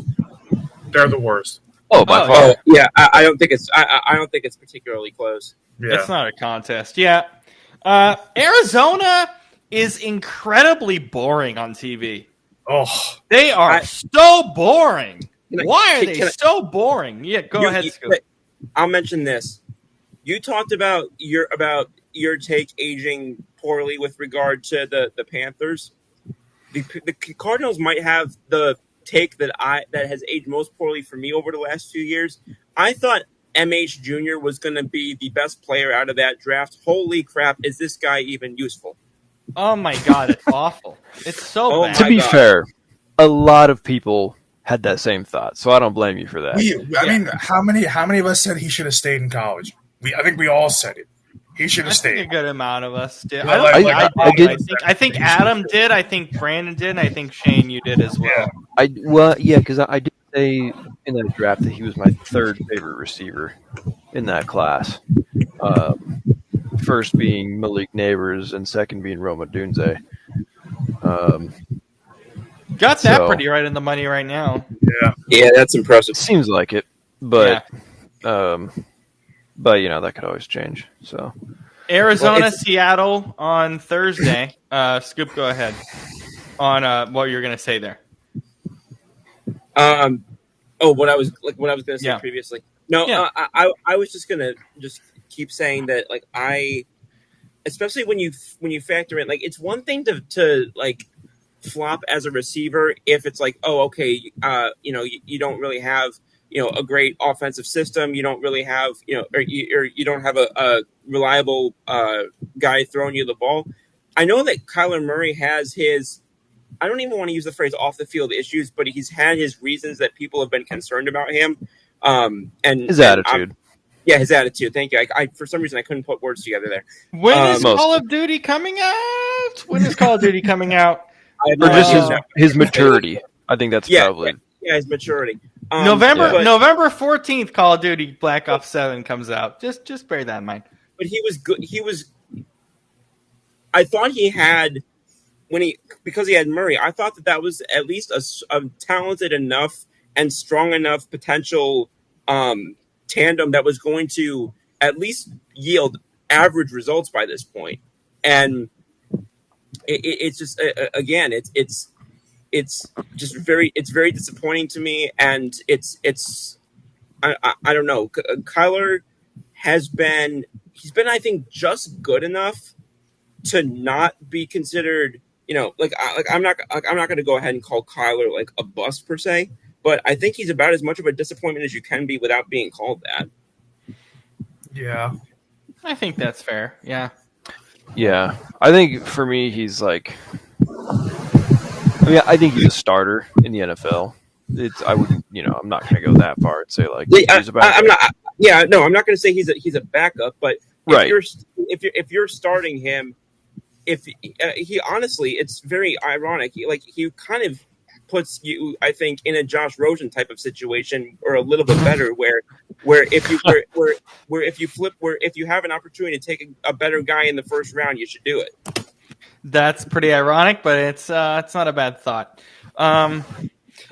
They're the worst. Oh, by far. Oh, yeah. I don't think it's particularly close. Yeah. It's not a contest. Yeah. Arizona is incredibly boring on TV. Oh, they are so boring. Why are they so boring? Yeah, go ahead, Scoop. I'll mention this. You talked about your take aging poorly with regard to the Panthers. The Cardinals might have the take that has aged most poorly for me over the last few years. I thought MH Jr. was going to be the best player out of that draft. Holy crap, is this guy even useful? Oh my God, it's awful. It's so bad. To be fair, a lot of people had that same thought, so I don't blame you for that. I mean, how many of us said he should have stayed in college? I think we all said it. He should have stayed. I think a good amount of us did. I think Adam did. I think Brandon did. And I think Shane, you did as well. Because I did say in that draft that he was my 3rd favorite receiver in that class. First being Malik Neighbors and second being Roma Dunze. Got that pretty right in the money right now. Yeah, that's impressive. Seems like it, but that could always change. So Arizona, Seattle on Thursday. Scoop, go ahead on what you're going to say there. What I was going to say previously. No, I was just going to keep saying that especially when you factor in it's one thing to flop as a receiver if it's you don't really have a great offensive system, you don't really have or you don't have a reliable guy throwing you the ball. I know that Kyler Murray has his, I don't even want to use the phrase off the field issues, but he's had his reasons that people have been concerned about him. And his attitude. His attitude. Thank you. I for some reason I couldn't put words together there. When is Call of Duty coming out? When is Call of Duty coming out? Or just his maturity. I think that's probably his maturity. November 14th, Call of Duty Black Ops 7 comes out. Just bear that in mind. But he was good. I thought he had because he had Murray. I thought that was at least a talented enough and strong enough potential tandem that was going to at least yield average results by this point. And it's just again, it's it's just it's very disappointing to me, and it's I don't know. Kyler he's been, I think, just good enough to not be considered, I'm not going to go ahead and call Kyler like a bust per se, but I think he's about as much of a disappointment as you can be without being called that. Yeah. I think that's fair. Yeah. Yeah, I think for me, he's like. I mean, I think he's a starter in the NFL. I wouldn't, I'm not going to go that far and say like he's a backup. I'm not. Yeah, no, I'm not going to say he's a backup, but Right. If you're starting him, if he honestly, it's very ironic. He kind of puts you, I think, in a Josh Rosen type of situation, or a little bit better, where if you have an opportunity to take a better guy in the first round, you should do it. That's pretty ironic, but it's not a bad thought.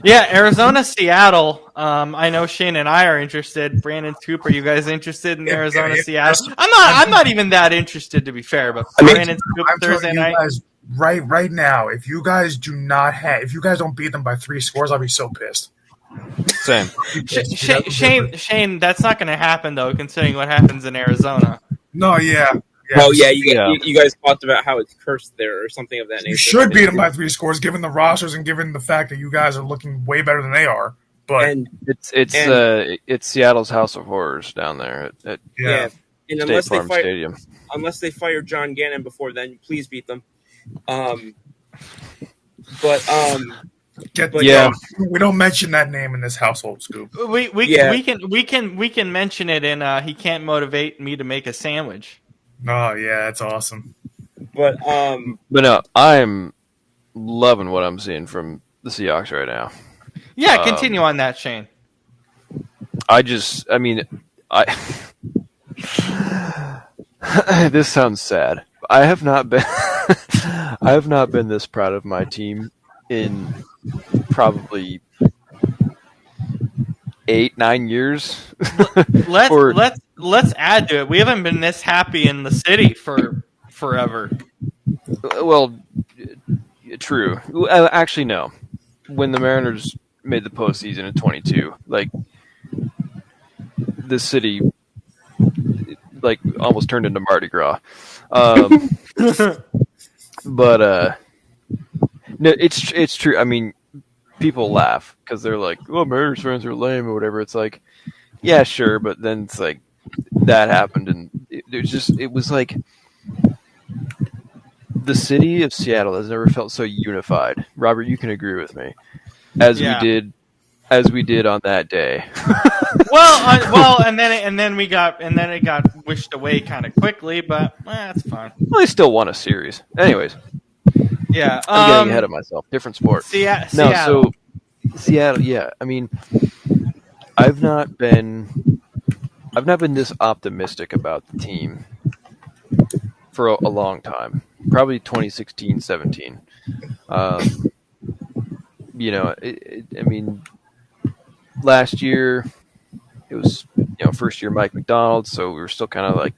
Yeah, Arizona, Seattle. I know Shane and I are interested. Brandon Scoop, are you guys interested in Arizona, Seattle? I'm not even that interested, to be fair. But Brandon Scoop, I'm Thursday telling you night. guys right now, if you guys don't beat them by 3 scores, I'll be so pissed. Same. Shane, that's not going to happen though, considering what happens in Arizona. No, yeah. Oh yeah, you guys talked about how it's cursed there or something of that nature. You should beat them by 3 scores, given the rosters and given the fact that you guys are looking way better than they are. But it's Seattle's House of Horrors down there at yeah. And unless they fire John Gannon before then, please beat them. We don't mention that name in this household, Scoop. We can mention it in he can't motivate me to make a sandwich. Oh yeah, that's awesome. But no, I'm loving what I'm seeing from the Seahawks right now. Yeah, continue on that, Shane. This sounds sad. I have not been this proud of my team in probably 8-9 years. Let's add to it. We haven't been this happy in the city for forever. Well, true. Actually, no. When the Mariners made the postseason in 22, like the city, like almost turned into Mardi Gras. But no, it's true. I mean, people laugh because they're like, "Oh, Mariners fans are lame" or whatever. It's like, yeah, sure, but then it's like that happened, and it was like the city of Seattle has never felt so unified. Robert, you can agree with me, as we did on that day. and then it got wished away kind of quickly, but that's fine. Well, they still won a series, anyways. Yeah, I'm getting ahead of myself. Different sport. Seattle. So Seattle. Yeah, I mean, I've not been this optimistic about the team for a long time. Probably 2016, 17. I mean, last year it was first year Mike McDonald, so we were still kind of like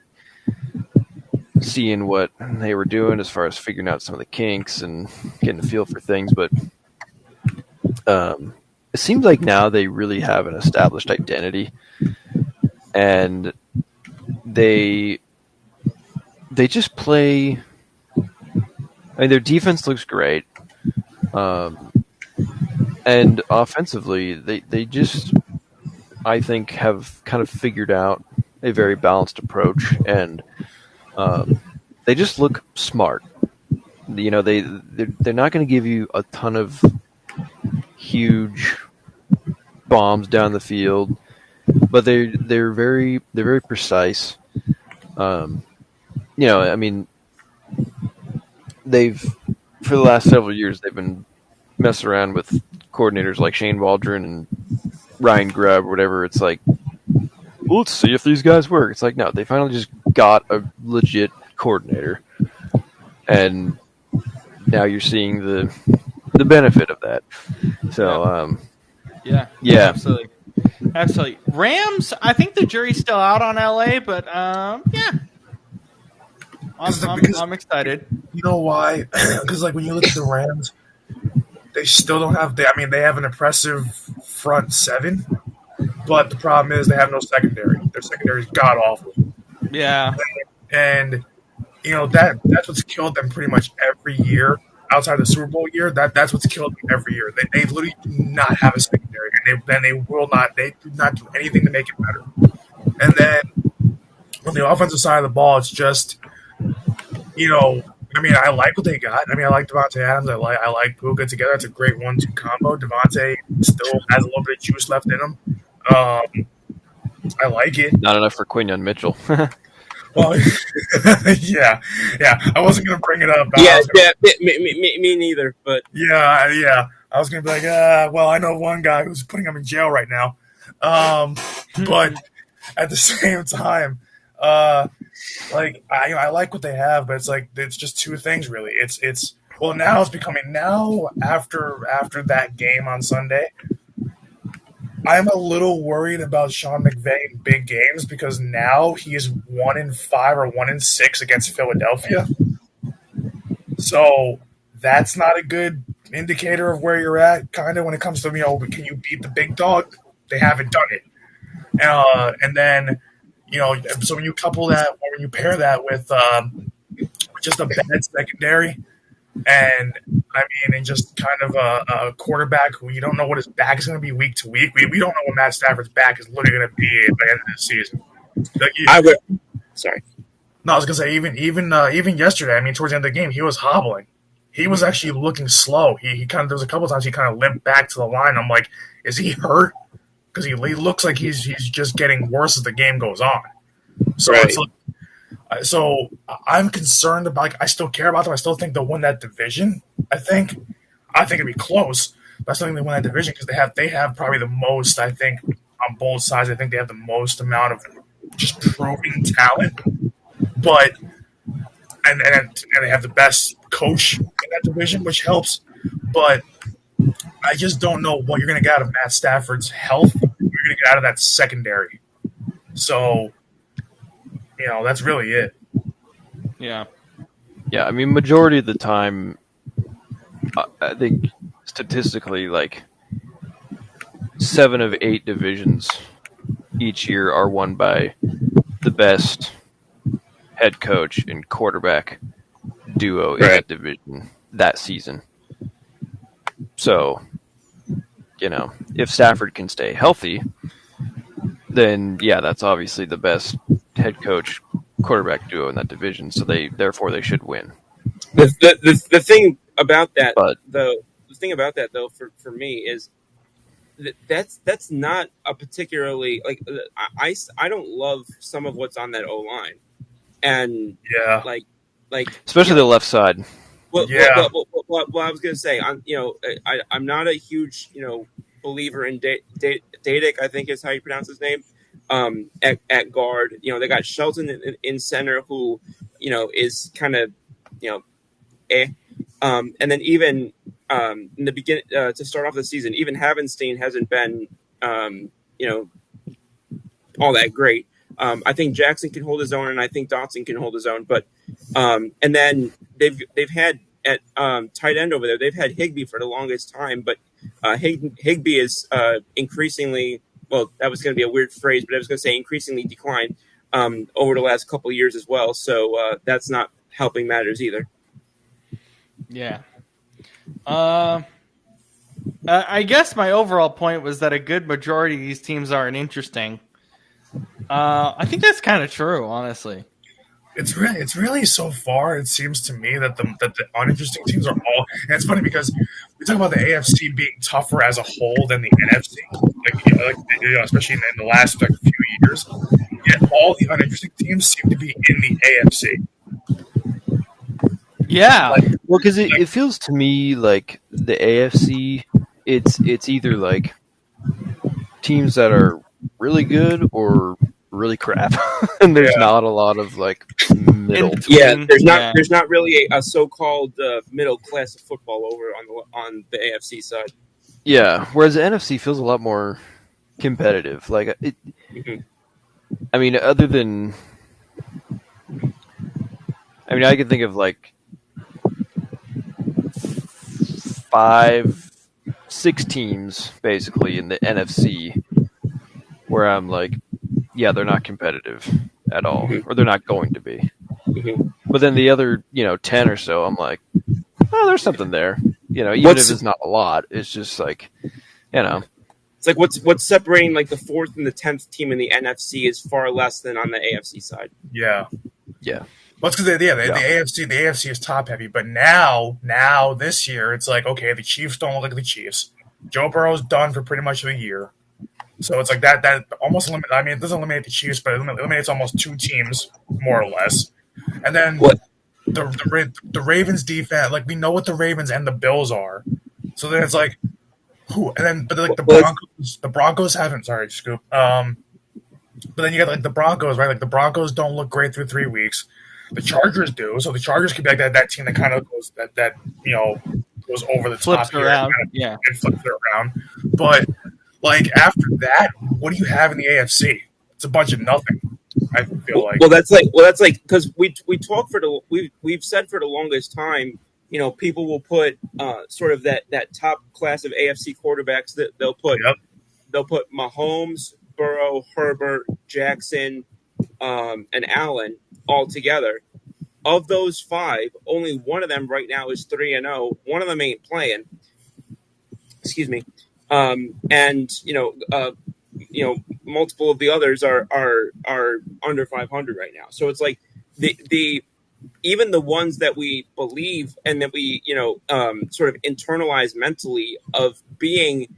seeing what they were doing as far as figuring out some of the kinks and getting a feel for things. But it seems like now they really have an established identity, and they just play. I mean, their defense looks great, and offensively, they just, I think, have kind of figured out a very balanced approach, and they just look smart. They're not going to give you a ton of huge bombs down the field, but they're very precise. I mean, for the last several years they've been messing around with coordinators like Shane Waldron and Ryan Grubb or whatever. It's like, well, let's see if these guys work. It's like, no, they finally just got a legit coordinator, and now you're seeing the benefit of that. So yeah, absolutely. Rams, I think the jury's still out on LA, but yeah, I'm excited. You know why? Because like when you look at the Rams, they still don't have. They have an impressive front seven, but the problem is they have no secondary. Their secondary is god awful, Yeah. and that's what's killed them pretty much every year outside the Super Bowl year. That's what's killed them every year. They literally do not have a secondary, and they will not. They do not do anything to make it better. And then on the offensive side of the ball, it's just I like what they got. I like Devontae Adams. I like Puka together. It's a great 1-2 combo. Devontae still has a little bit of juice left in him. I like it. Not enough for Quinyon Mitchell. Well, yeah. I wasn't gonna bring it up. Me neither. But yeah. I was gonna be like, well, I know one guy who's putting him in jail right now. But at the same time, I like what they have, but it's just two things really. Now it's becoming after that game on Sunday. I'm a little worried about Sean McVay in big games because now he is 1-5 or 1-6 against Philadelphia. So that's not a good indicator of where you're at, kind of when it comes to can you beat the big dog? They haven't done it, and then so when you pair that with just a bad secondary. And just kind of a quarterback who you don't know what his back is going to be week to week. We don't know what Matt Stafford's back is literally going to be at the end of the season. Sorry. No, I was going to say even yesterday. Towards the end of the game, he was hobbling. He was actually looking slow. He kind of there was a couple of times he kind of limped back to the line. I'm like, is he hurt? Because he looks like he's just getting worse as the game goes on. So right. It's like. So I'm concerned about. I still care about them. I still think they'll win that division. I think it'd be close, but I still think they win that division because they have probably the most. I think on both sides, I think they have the most amount of just proven talent. But and they have the best coach in that division, which helps. But I just don't know what you're going to get out of Matt Stafford's health. What you're going to get out of that secondary. So. That's really it. Yeah. Yeah, majority of the time, I think statistically, 7 of 8 divisions each year are won by the best head coach and quarterback duo in that division that season. So, if Stafford can stay healthy, then that's obviously the best head coach quarterback duo in that division. So therefore they should win. The thing about that, though, for me is that's not a particularly I don't love some of what's on that O line, and especially the left side. Well, I was going to say, I'm not a huge believer in Dadik, I think is how you pronounce his name. At guard, they got Shelton in center, who is kind of and then even in the beginning to start off the season, even Havenstein hasn't been all that great. I think Jackson can hold his own, and I think Dotson can hold his own. But and then they've had at tight end over there, they've had Higbee for the longest time, but Higbee is increasingly. Well, that was going to be a weird phrase, but I was going to say increasingly declined over the last couple of years as well. So that's not helping matters either. Yeah. I guess my overall point was that a good majority of these teams aren't interesting. I think that's kind of true, honestly. It's really so far. It seems to me that the uninteresting teams are all. And it's funny because we talk about the AFC being tougher as a whole than the NFC, especially in the last few years. Yet all the uninteresting teams seem to be in the AFC. Yeah, well, because it feels to me like the AFC, it's either teams that are really good or really crap, and there's not a lot of middle. There's not really a so-called middle class of football over on the AFC side. Yeah, whereas the NFC feels a lot more competitive. Other than, I can think of 5-6 teams basically in the NFC where I'm like, yeah, they're not competitive at all, or they're not going to be. But then the other, 10 or so, I'm like, oh, there's something there. Even if it's not a lot, it's just like, It's like what's separating like the 4th and the 10th team in the NFC is far less than on the AFC side. Yeah. Yeah. Well, it's because the AFC is top heavy, but now this year it's like, okay, the Chiefs don't look like the Chiefs. Joe Burrow's done for pretty much the year, so it's like that almost limit. I mean, it doesn't eliminate the Chiefs, but it eliminates almost 2 teams more or less. And then the Ravens defense, like we know what the Ravens and the Bills are, so then it's like who? And then but like the Broncos haven't. Sorry, Scoop. But then you got like the Broncos, right? Like the Broncos don't look great through 3 weeks. The Chargers do, so the Chargers could be like that team that kind of goes goes over the Flips top around, and flips it around. But like after that, what do you have in the AFC? It's a bunch of nothing. I feel like. Well, that's like because we've said for the longest time, people will put sort of that top class of AFC quarterbacks that they'll put Mahomes, Burrow, Herbert, Jackson, and Allen all together. Of those 5, only one of them right now is 3-0. One of them ain't playing. Excuse me. And multiple of the others are under 500 right now. So it's like the even the ones that we believe and that we sort of internalize mentally of being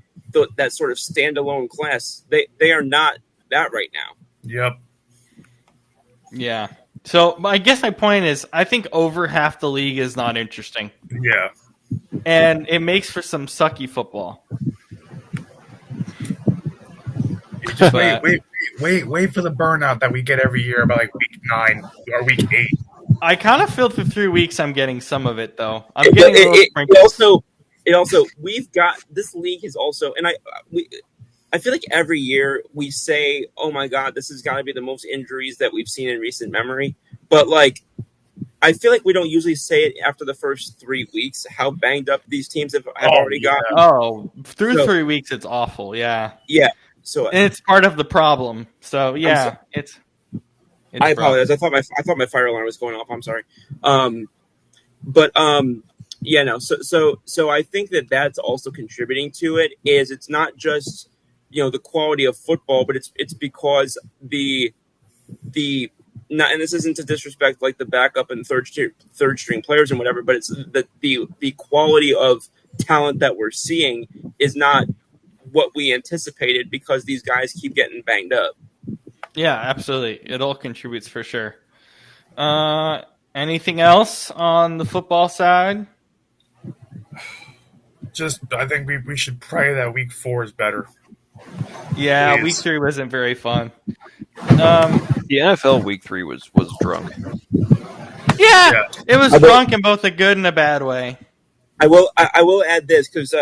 that sort of standalone class, they are not that right now. Yep. Yeah. So I guess my point is, I think over half the league is not interesting. Yeah. And it makes for some sucky football. Just wait for the burnout that we get every year about like week 9 or week 8. I kind of feel through 3 weeks I'm getting some of it though. I'm getting it also we've got this league is also, and I feel like every year we say, oh my God, this has got to be the most injuries that we've seen in recent memory. But like, I feel like we don't usually say it after the first 3 weeks, how banged up these teams have already gotten. Oh, through 3 weeks, it's awful. Yeah. Yeah. So and it's part of the problem. So yeah, it's I apologize. I thought my fire alarm was going off. I'm sorry. Yeah, no. So I think that's also contributing to it. Is it's not just the quality of football, but it's because the not, and this isn't to disrespect like the backup and third string players and whatever, but it's the quality of talent that we're seeing is not what we anticipated because these guys keep getting banged up. Yeah, absolutely. It all contributes for sure. Anything else on the football side? I think we should pray that week 4 is better. Yeah, Please. week 3 wasn't very fun. The NFL week 3 was drunk. Yeah, it was drunk in both a good and a bad way. I will add this because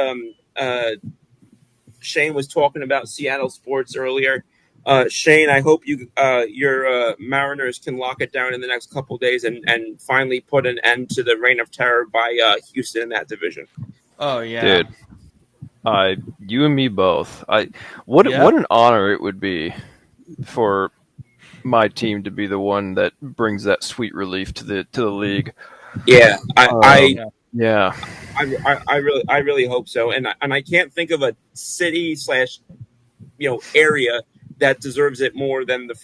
Shane was talking about Seattle sports earlier. Shane, I hope your Mariners can lock it down in the next couple of days and finally put an end to the reign of terror by Houston in that division. Oh yeah, dude. You and me both. What an honor it would be for my team to be the one that brings that sweet relief to the league. Yeah, yeah. I really hope so, and I can't think of a city / area that deserves it more than the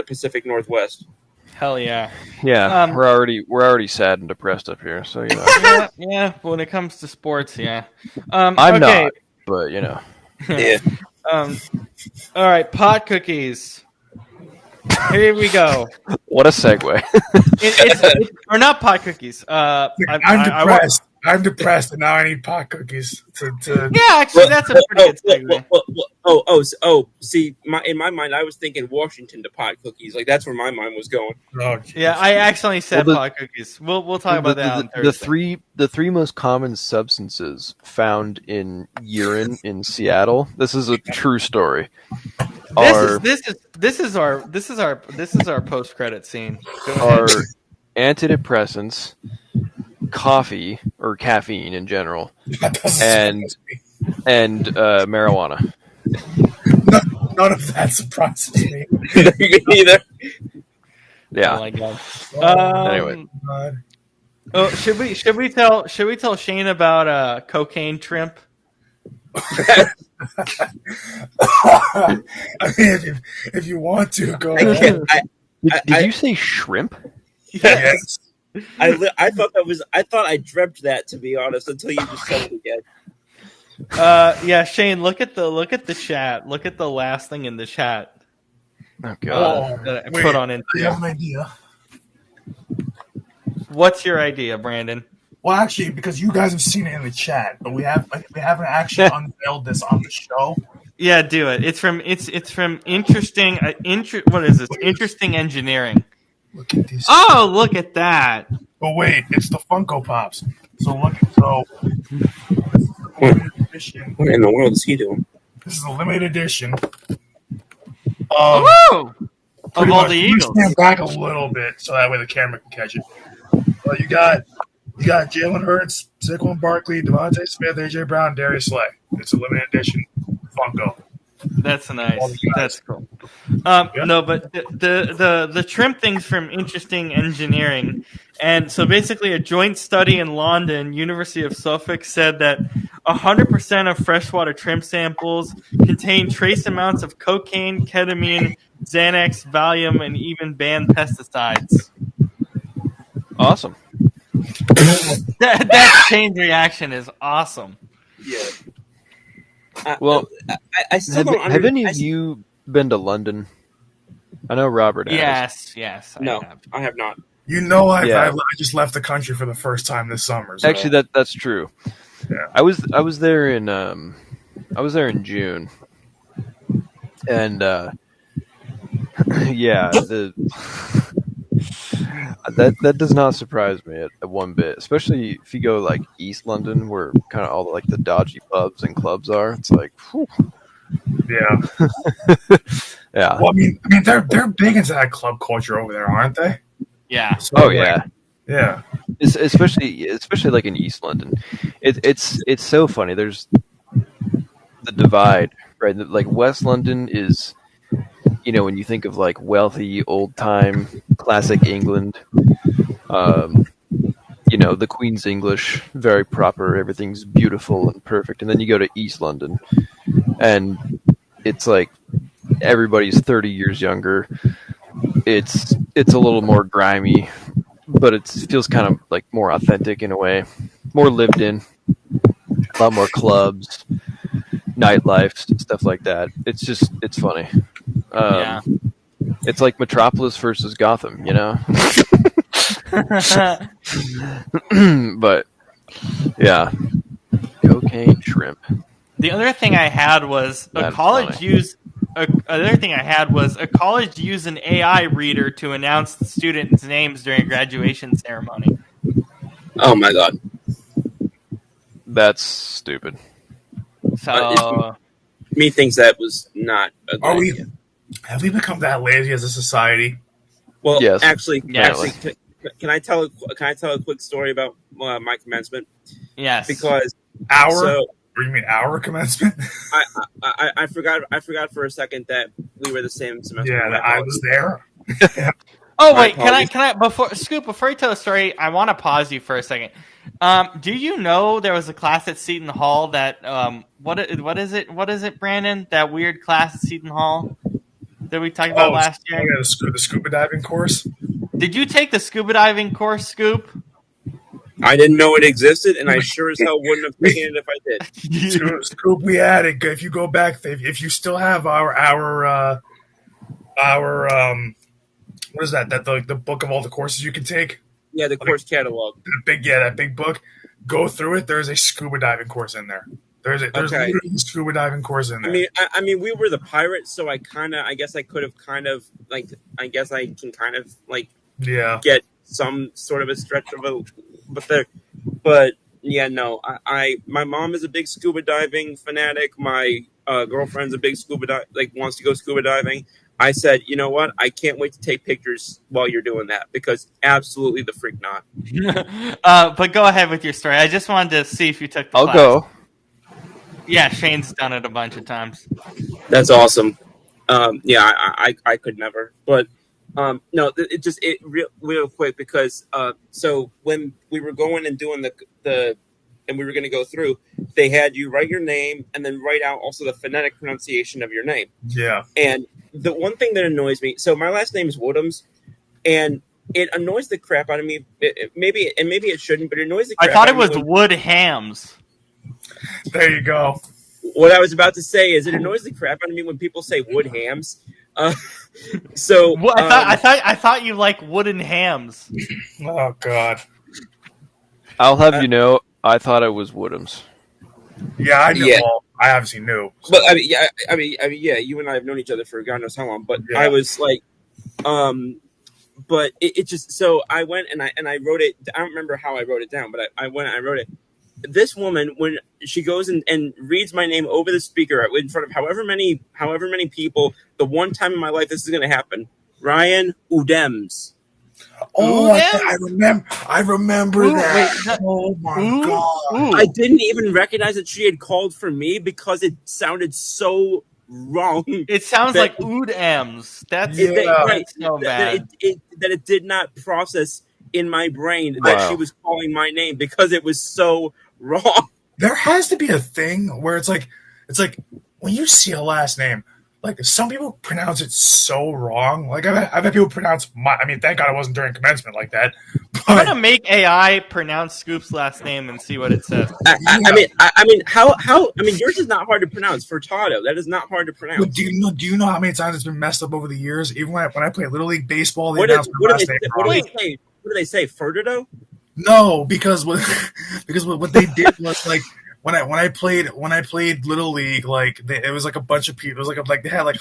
Pacific Northwest. Hell yeah. Yeah, we're already sad and depressed up here, so yeah. When it comes to sports, yeah. I'm not, but Yeah. All right, pot cookies. Here we go. What a segue. Or not pot cookies. I'm depressed. I'm depressed, and now I need pot cookies to. Yeah, actually, that's a pretty good segue. See, in my mind, I was thinking Washington to pot cookies. Like that's where my mind was going. Oh, yeah, I accidentally said pot cookies. We'll talk about that on Thursday. The three most common substances found in urine in Seattle. This is a true story. This is our post credit scene. Are antidepressants, coffee or caffeine in general, That doesn't and surprise me. marijuana. None of that surprises me. Either. Oh Yeah. my god. Anyway. God. Oh, should we tell Shane about cocaine shrimp? I mean, if you want to, go I ahead. can't. Did you say shrimp? Yes. I thought that was. I thought I dreamt that, to be honest, until you just said it again. Yeah, Shane, look at the chat. Look at the last thing in the chat Oh god. Oh, that I wait, put on I Instagram. have an idea. What's your idea, Brandon? Well, actually, because you guys have seen it in the chat, but we haven't actually unveiled this on the show. Yeah, do it. It's from interesting. What is this? Interesting engineering. Look at this. Oh, look at that. But wait, it's the Funko Pops. So look, so this is the limited edition. What in the world is he doing? This is a limited edition. Oh, of Pretty all much. the I'm gonna Eagles. stand back a little bit so that way the camera can catch it. Well, you got Jalen Hurts, Saquon Barkley, Devontae Smith, AJ Brown, Darius Slay. It's a limited edition Funko. That's nice. That's cool. Yeah. No, but the shrimp thing's from interesting engineering, and so basically, a joint study in London, University of Suffolk, said that 100% of freshwater shrimp samples contain trace amounts of cocaine, ketamine, Xanax, Valium, and even banned pesticides. Awesome. That chain reaction is awesome. Yeah. Well, I still don't have any of you been to London? I know Robert has. Yes. No, I have. I have not. You know, I Yeah. just left the country for the first time this summer. So. Actually, that's true. Yeah. I was there in June, and yeah, that does not surprise me at one bit. Especially if you go like East London, where kind of all like the dodgy pubs and clubs are. It's like, whew. Yeah. Yeah. Well, I mean, they're big into that club culture over there, aren't they? Yeah. So, Oh like, yeah. yeah. Especially like in East London, it's so funny. There's the divide, right? Like West London is, when you think of like wealthy, old time, classic England, the Queen's English, very proper, everything's beautiful and perfect. And then you go to East London, and it's like everybody's 30 years younger. It's a little more grimy, but it feels kind of like more authentic in a way, more lived in, a lot more clubs, nightlife, stuff like that. It's funny. Yeah. It's like Metropolis versus Gotham, But yeah, cocaine shrimp. The other thing I had was a That's college funny. used an AI reader to announce the students' names during a graduation ceremony. Oh my god. That's stupid. So Me thinks that was not a good Are we? idea. Have we become that lazy as a society? Well, Yes. actually, Yes. can I tell a quick story about my commencement? yes, Because Or you mean our commencement? I forgot for a second that we were the same semester. Yeah, My that I was there. Oh My wait, apologies. can I before you tell the story, I want to pause you for a second. Do you know there was a class at Seton Hall that what is it, Brandon? That weird class at Seton Hall that we talked about last year? Yeah, the scuba diving course. Did you take the scuba diving course, Scoop? I didn't know it existed, and I sure as hell wouldn't have taken it if I did. Scoop, we had it. If you go back, if you still have our what is that? That the book of all the courses you can take. Yeah, the course catalog. That big book. Go through it. There's a scuba diving course in there. There's Okay. literally a scuba diving course in there. I mean, we were the pirates, so I guess I could have I can kind of like Yeah. get some sort of a stretch of a, but yeah, no, my mom is a big scuba diving fanatic. My girlfriend's a big wants to go scuba diving. I said, you know what? I can't wait to take pictures while you're doing that because absolutely the freak not. But go ahead with your story. I just wanted to see if you took the I'll class. go. Yeah, Shane's done it a bunch of times. That's awesome. Yeah, I could never, but no, real quick because so when we were going and doing the and we were going to go through, they had you write your name and then write out also the phonetic pronunciation of your name. Yeah. And the one thing that annoys me, so my last name is Woodhams, and it annoys the crap out of me. Maybe it shouldn't, but it annoys the crap I thought out it of me was Wood Hams. There you go. What I was about to say is it annoys the crap out of me when people say wood hams. So I thought you like wooden hams. Oh God. I'll have you know, I thought it was Woodhams. Yeah, I knew. Yeah. Well, I obviously knew. So. But I mean, yeah. You and I have known each other for God knows how long. But Yeah. I was like, but it just so I went and I wrote it. I don't remember how I wrote it down, but I went and I wrote it. This woman, when she goes and reads my name over the speaker in front of however many people, the one time in my life this is going to happen, Ryan Udems. Oh, I remember Ooh, that. wait, Oh my ooh, God. ooh. I didn't even recognize that she had called for me because it sounded so wrong. It sounds like Udams. That's Yeah. that's so bad. That it did not process in my brain Wow. that she was calling my name because it was so wrong. There has to be a thing where it's like when you see a last name, like some people pronounce it so wrong. Like I've had people pronounce my. I mean, thank God it wasn't during commencement like that. I'm But gonna make AI pronounce Scoop's last name and see what it says. I mean, how? I mean, yours is not hard to pronounce. Furtado, that is not hard to pronounce. but do you know how many times it's been messed up over the years? Even when I play Little League baseball, they What announce my last name wrong. do they say? Furtado? No, because what they did was like when I played Little League, like it was like a bunch of people. It was like they had like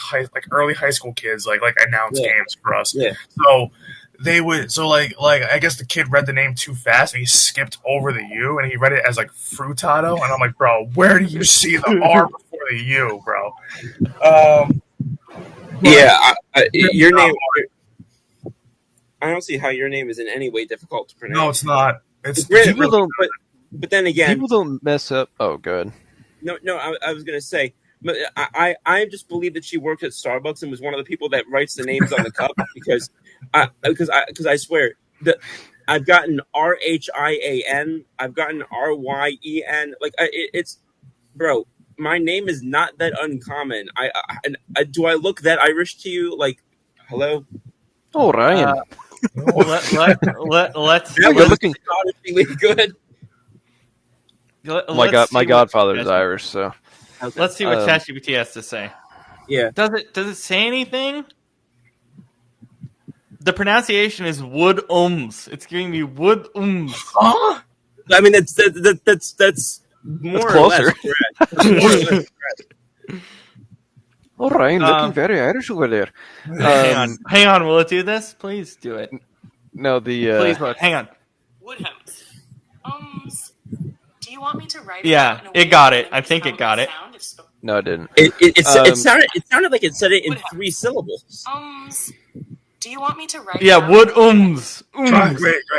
early high school kids like announce games for us. Yeah. So they would like I guess the kid read the name too fast and he skipped over the U and he read it as like Frutado and I'm like, bro, where do you see the R before the U, bro? Yeah, your name. I don't see how your name is in any way difficult to pronounce. No, it's not. It's People don't. But then again, People don't mess up. Oh, good. No, I was gonna say, but I just believe that she worked at Starbucks and was one of the people that writes the names on the cup because I swear that I've gotten RHIAN, I've gotten RYEN, like it's bro, my name is not that uncommon. Do I look that Irish to you? Like, hello. Oh, Ryan. Let's You're looking. Astonishingly good. My godfather is Irish, so let's see what ChatGPT has to say. Yeah. Does it say anything? The pronunciation is wood-ums. It's giving me wood-ums. Huh? I mean, that's more or less closer. correct. Oh, Ryan, looking very Irish over there. Hang on. Will it do this? Please do it. No, the Please, look. Hang on. Woodhouse. Do you want me to write? Yeah, it got it. I think it got it. no, it didn't. It sounded like it said it in 3 syllables. Do you want me to write? Yeah, wood-ums. Right.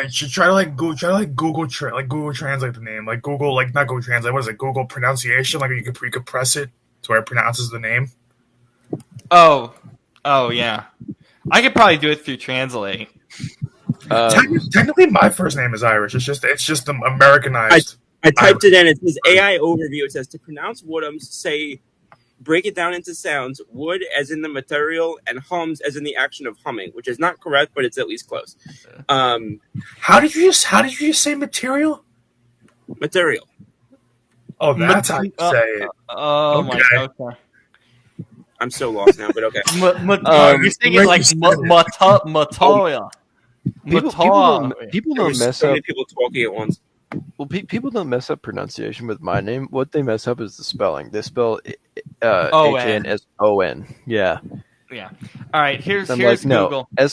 Should try to Google Translate the name, like Google, like not Google Translate. What is it? Google pronunciation. Like you could press it to where it pronounces the name. Oh, yeah. I could probably do it through Translate. Technically, my first name is Irish. It's just Americanized. I typed it in. It says AI overview. It says to pronounce Woodhams, say break it down into sounds. Wood as in the material, and hums as in the action of humming, which is not correct, but it's at least close. How did you just say material? Material. Oh, that's how you say it. Oh my god. Okay. I'm so lost now, but okay. You're saying it like Matoya. People don't mess so up. many people talking at once. Well, people don't mess up pronunciation with my name. What they mess up is the spelling. They spell HANSON. Yeah. Yeah. All right. Here's like, Google. No,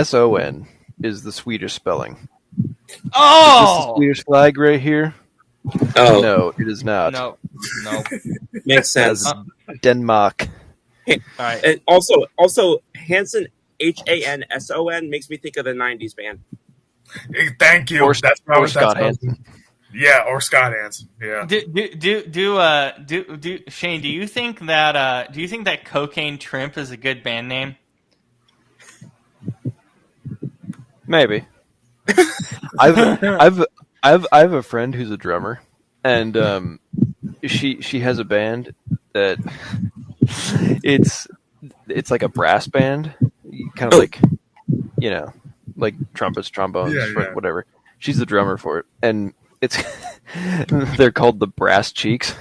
SON is the Swedish spelling. Oh, is this the Swedish flag right here? Oh no, it is not. No. Makes sense. Denmark. All right. And also Hanson, Hanson makes me think of the '90s band. Hey, thank you. Or, That's what I or was. That's Scott what I was. Hansen. Yeah, or Scott Hansen. Yeah. Shane, do you think that Cocaine Trimp is a good band name? Maybe. I have a friend who's a drummer, and she has a band that it's like a brass band, kind of like like trumpets, trombones, Yeah, yeah. whatever. She's the drummer for it, and it's they're called the Brass Cheeks.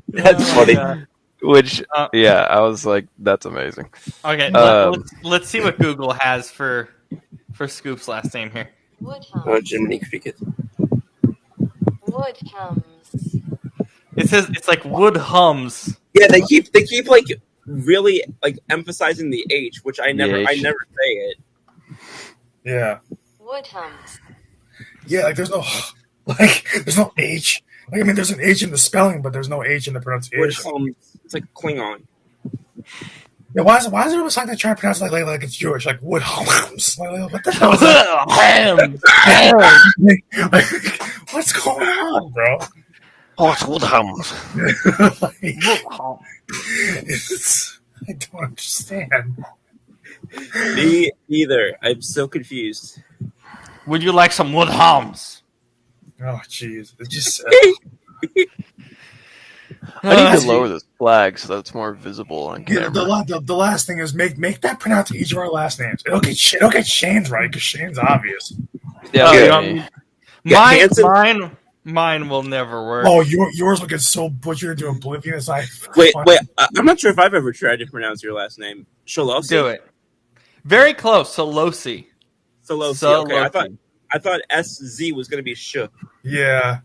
That's funny. Which, Uh, yeah, I was like, that's amazing. Okay, Um, let's see what Google has for Scoop's last name here. Oh, Jiminy Cricket. Woodhams. It says it's like Wood Hums. Yeah, they keep like really like emphasizing the H, which I never H. say it. Yeah. Woodhams. Yeah, like there's no H. Like I mean, there's an H in the spelling, but there's no H in the pronunciation. It's like Klingon. Yeah, why is everyone like they try to pronounce it like it's Jewish, like Woodhouse? Like, what the hell is that? Like, what's going on, bro? I don't understand. Me either. I'm so confused. Would you like some Wood Hums? Oh, jeez. It's just. I need to lower this flag so that's more visible on camera. The last thing is make that pronounce each of our last names. It'll get Shane's right because Shane's obvious. Yeah, Mine will never work. Oh, yours will get so butchered into oblivion as I. Wait. I'm not sure if I've ever tried to pronounce your last name. Shalosi? Do it. Very close. Solosi. Okay, I thought SZ was going to be sh. Yeah.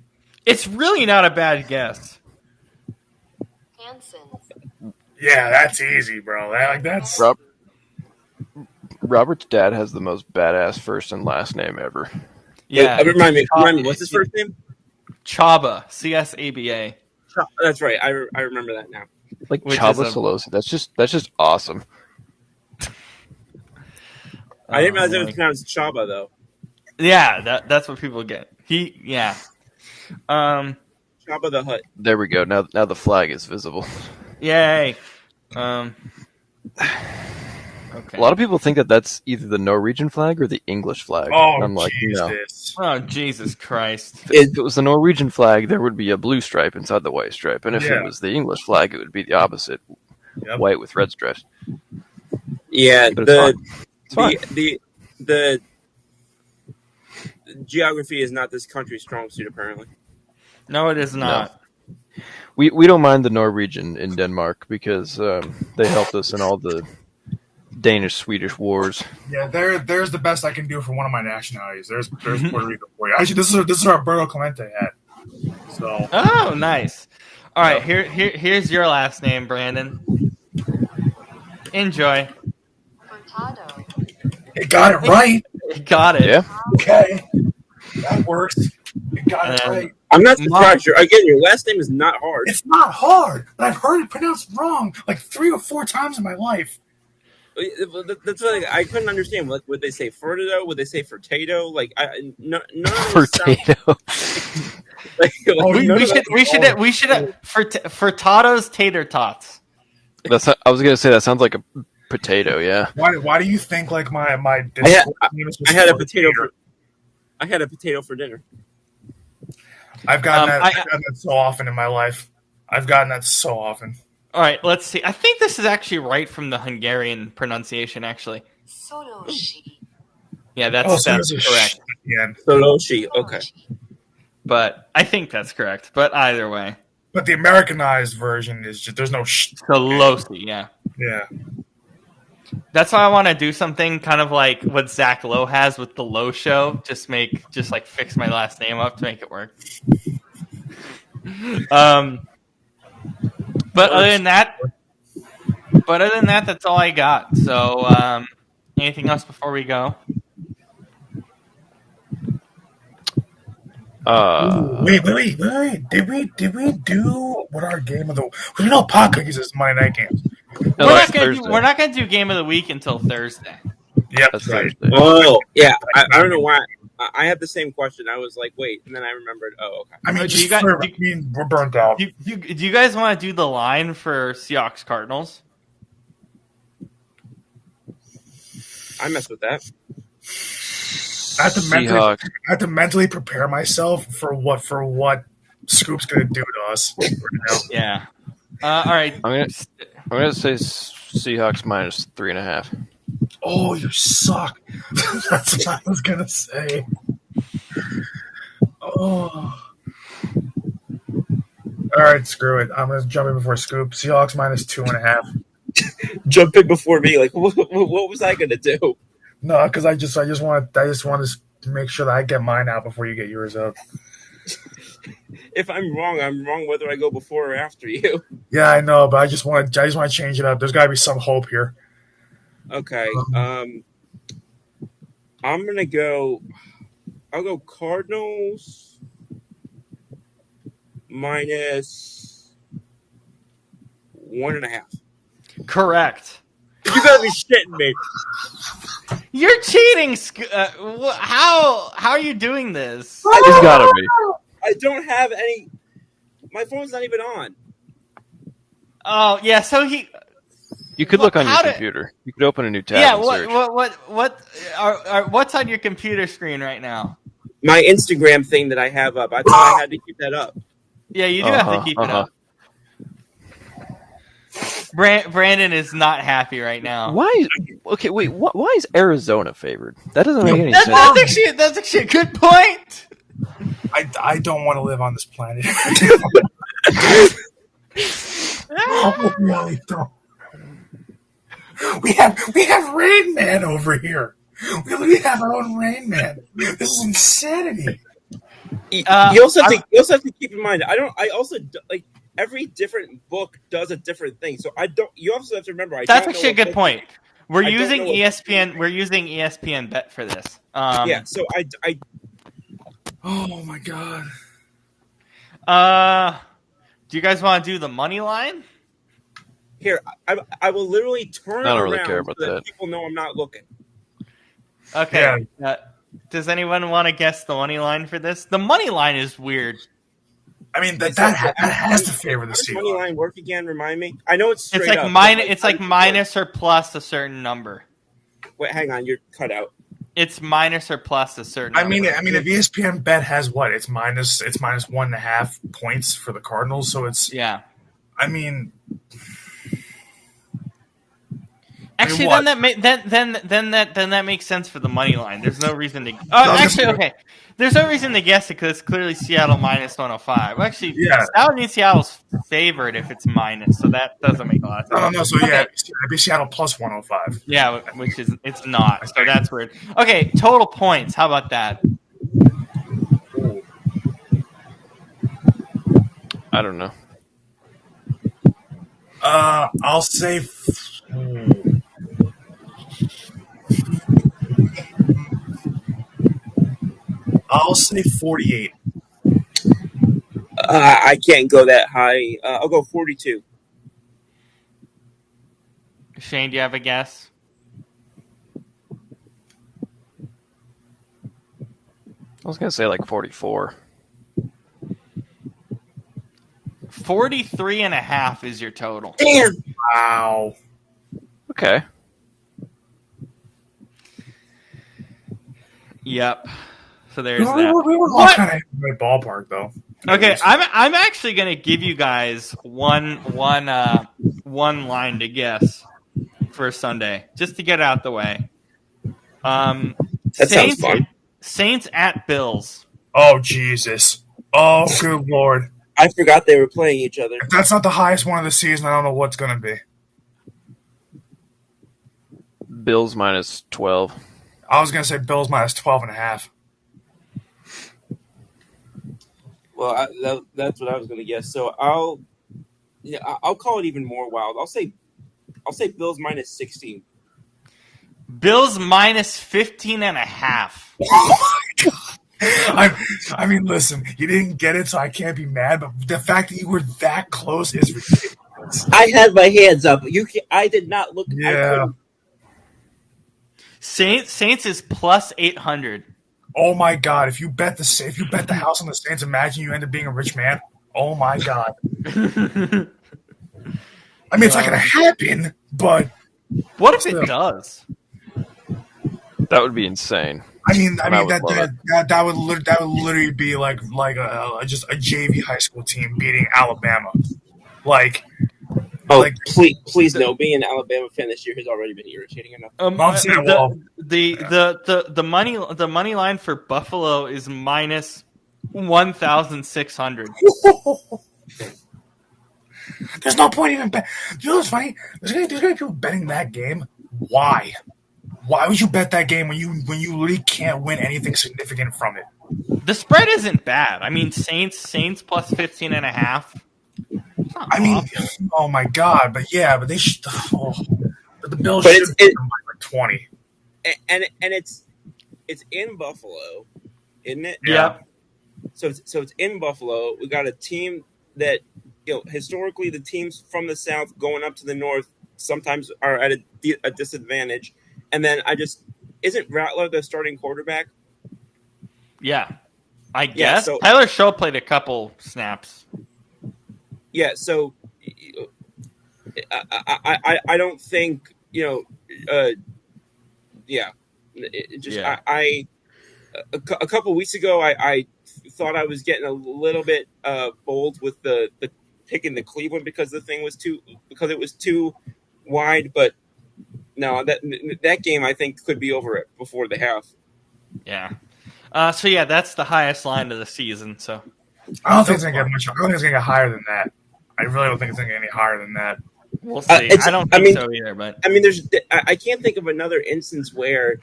It's really not a bad guess. Hanson. Yeah, that's easy, bro. That's. Robert's dad has the most badass first and last name ever. Yeah. Wait, remind me. What's his first name? Chaba. CSABA. That's right. I remember that now. Like Which Chaba is a- Solosi. That's just awesome. I didn't realize it was pronounced Chaba though. Yeah, that's what people get. Yeah. Chaba the Hutt. There we go. Now the flag is visible. Yay. Okay. A lot of people think that that's either the Norwegian flag or the English flag. Oh, I'm like, no. Jesus. Oh, Jesus Christ. If it was the Norwegian flag, there would be a blue stripe inside the white stripe, and if Yeah. it was the English flag, it would be the opposite, Yep. white with red stripes. Yeah, But it's fine. the geography is not this country's strong suit, apparently. No, it is not. We don't mind the Norwegian in Denmark because they helped us in all the Danish-Swedish wars. Yeah, there's the best I can do for one of my nationalities. There's Puerto Rico for you. Actually, this is our Alberto Clemente hat. So. Oh, nice. All right, here's your last name, Brandon. Enjoy. Furtado. It got it right. You got it. Yeah. Okay. That works. It got it right. I'm not surprised. Your last name is not hard. It's not hard, but I've heard it pronounced wrong like 3 or 4 times in my life. That's what I couldn't understand. Like, would they say Furtado? Would they say Furtado? Like, none of those Potato. We should have Furtado's tater tots. I was gonna say that sounds like a potato. Yeah. Why do you think like my I had a potato for dinner. I've gotten that so often in my life. I've gotten that so often. All right, let's see. I think this is actually right from the Hungarian pronunciation, actually. Soloshi. Yeah, that's correct. Soloshi. Okay. But I think that's correct. But either way. But the Americanized version is just there's no Solosi, yeah. Yeah. That's why I want to do something kind of like what Zach Lowe has with the Lowe Show. Just fix my last name up to make it work. But other than that, that's all I got. So, anything else before we go? Wait. Did we do what our game of the? We know pot cookies is Monday night games. No, that's Thursday. We're not gonna do game of the week until Thursday. Yep, That's right. Thursday. Oh, yeah. I don't know why. I had the same question. I was like, wait, and then I remembered. Oh, okay. I mean, Do just you guys- for, do- I mean, we're burnt out. Do you guys want to do the line for Seahawks Cardinals? I messed with that. I have to mentally prepare myself for what Scoop's gonna do to us right now. Yeah. All right. I'm gonna say Seahawks minus 3.5. Oh, you suck. That's what I was gonna say. Oh. All right, screw it. I'm gonna jump in before Scoop. Seahawks minus 2.5. Jump in before me. Like, what was I gonna do? No, because I just want to make sure that I get mine out before you get yours out. If I'm wrong whether I go before or after you. Yeah, I know, but I just want to change it up. There's got to be some hope here. Okay. I'm gonna go. I'll go Cardinals minus 1.5. Correct. You gotta be shitting me. You're cheating. How are you doing this? He's gotta be. I don't have any. My phone's not even on. Oh yeah. So You could look on your how did- computer. You could open a new tab Yeah. and search. What's on your computer screen right now? My Instagram thing that I have up. I thought I had to keep that up. Yeah, you do have to keep it up. Brandon is not happy right now. Why is Arizona favored? That doesn't make any That's sense. actually a good point. I don't want to live on this planet. I really don't. We have Rain Man over here. We have our own Rain Man. This is insanity. You also have to keep in mind. I also like every different book does a different thing. So I don't. You also have to remember. That's actually a good point. We're I don't using know what- ESPN. We're using ESPN Bet for this. Yeah. So I Oh my god. Do you guys want to do the money line? here I will literally turn I don't it really around care about so that. people know I'm not looking. Okay. Does anyone want to guess the money line for this? The money line is weird. I mean that has to favor the How does money Seahawks. line work again? Remind me. I know it's straight It's like up. It's like minus or plus a certain number. Wait, hang on. You're cut out. It's minus or plus a certain. I mean, number. if ESPN Bet has what? It's minus 1.5 points for the Cardinals, so it's. Yeah. I mean. Actually, what? then that makes sense for the money line. There's no reason to. Oh, actually, okay. There's no reason to guess it because it's clearly Seattle minus 105. Well, actually, Yeah. Seattle's favored if it's minus, so that doesn't make a lot of sense. No. So yeah, it'd be Seattle plus 105. Yeah, which is it's not. So that's weird. Okay, total points. How about that? I don't know. I'll say. I'll say 48. I can't go that high. I'll go 42. Shane, do you have a guess? I was gonna say like 44. 43.5 is your total. Damn. Wow. Okay. Yep. So there's We that. were all kind of in the ballpark though. Okay, I'm actually gonna give you guys one line to guess for Sunday, just to get it out the way. That sounds fun. Saints at Bills. Oh Jesus. Oh good lord. I forgot they were playing each other. If that's not the highest one of the season, I don't know what's gonna be. Bills minus 12. I was gonna say Bills minus 12.5. Well, that's what I was going to guess. So I'll call it even more wild. I'll say Bills minus 16. Bills minus 15.5. Oh my god. I mean, listen, you didn't get it, so I can't be mad. But the fact that you were that close is ridiculous. I had my hands up. I did not look. I Yeah. couldn't. Saints is plus 800. Oh my God! If you bet the house on the Saints, imagine you end up being a rich man. Oh my God! I mean, it's not gonna happen, but What if it does? That would be insane. I mean I would love that would literally be like just a JV high school team beating Alabama. Like, Oh, like please no. Being an Alabama fan this year has already been irritating enough. I'm saying, well, the money line for Buffalo is minus 1,600. there's no point even bet. You know what's funny? There's gonna be people betting that game. Why? Why would you bet that game when you literally can't win anything significant from it? The spread isn't bad. I mean, Saints plus 15.5. I mean, oh my God! But yeah, but they should. Oh, but the Bills But should it's be like 20. and it's in Buffalo, isn't it? Yeah. So it's in Buffalo. We got a team that historically the teams from the South going up to the North sometimes are at a disadvantage. And then isn't Rattler the starting quarterback? Yeah. I guess. So Tyler Shaw played a couple snaps. Yeah, so I don't think yeah. A couple weeks ago I thought I was getting a little bit bold with the picking the Cleveland because it was too wide, but no, that game I think could be over it before the half. Yeah. So yeah, that's the highest line of the season. So I don't think it's gonna get much. I don't think it's gonna get higher than that. I really don't think it's gonna get any higher than that. We'll see. I don't think so either. But I mean, I can't think of another instance where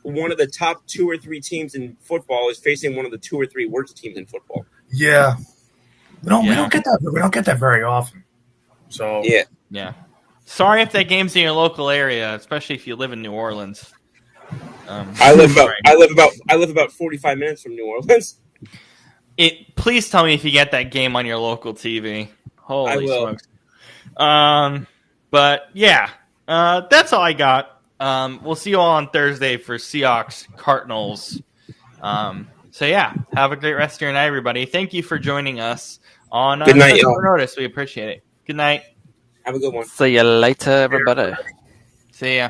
one of the top 2 or 3 teams in football is facing one of the 2 or 3 worst teams in football. Yeah, we don't get that. We don't get that very often. So yeah. Sorry if that game's in your local area, especially if you live in New Orleans. I live about 45 minutes from New Orleans. Please tell me if you get that game on your local TV. Holy smokes! But yeah, that's all I got. We'll see you all on Thursday for Seahawks Cardinals. So yeah, have a great rest of your night, everybody. Thank you for joining us on Good night, y'all. Notice. We appreciate it. Good night. Have a good one. See you later, everybody. See ya.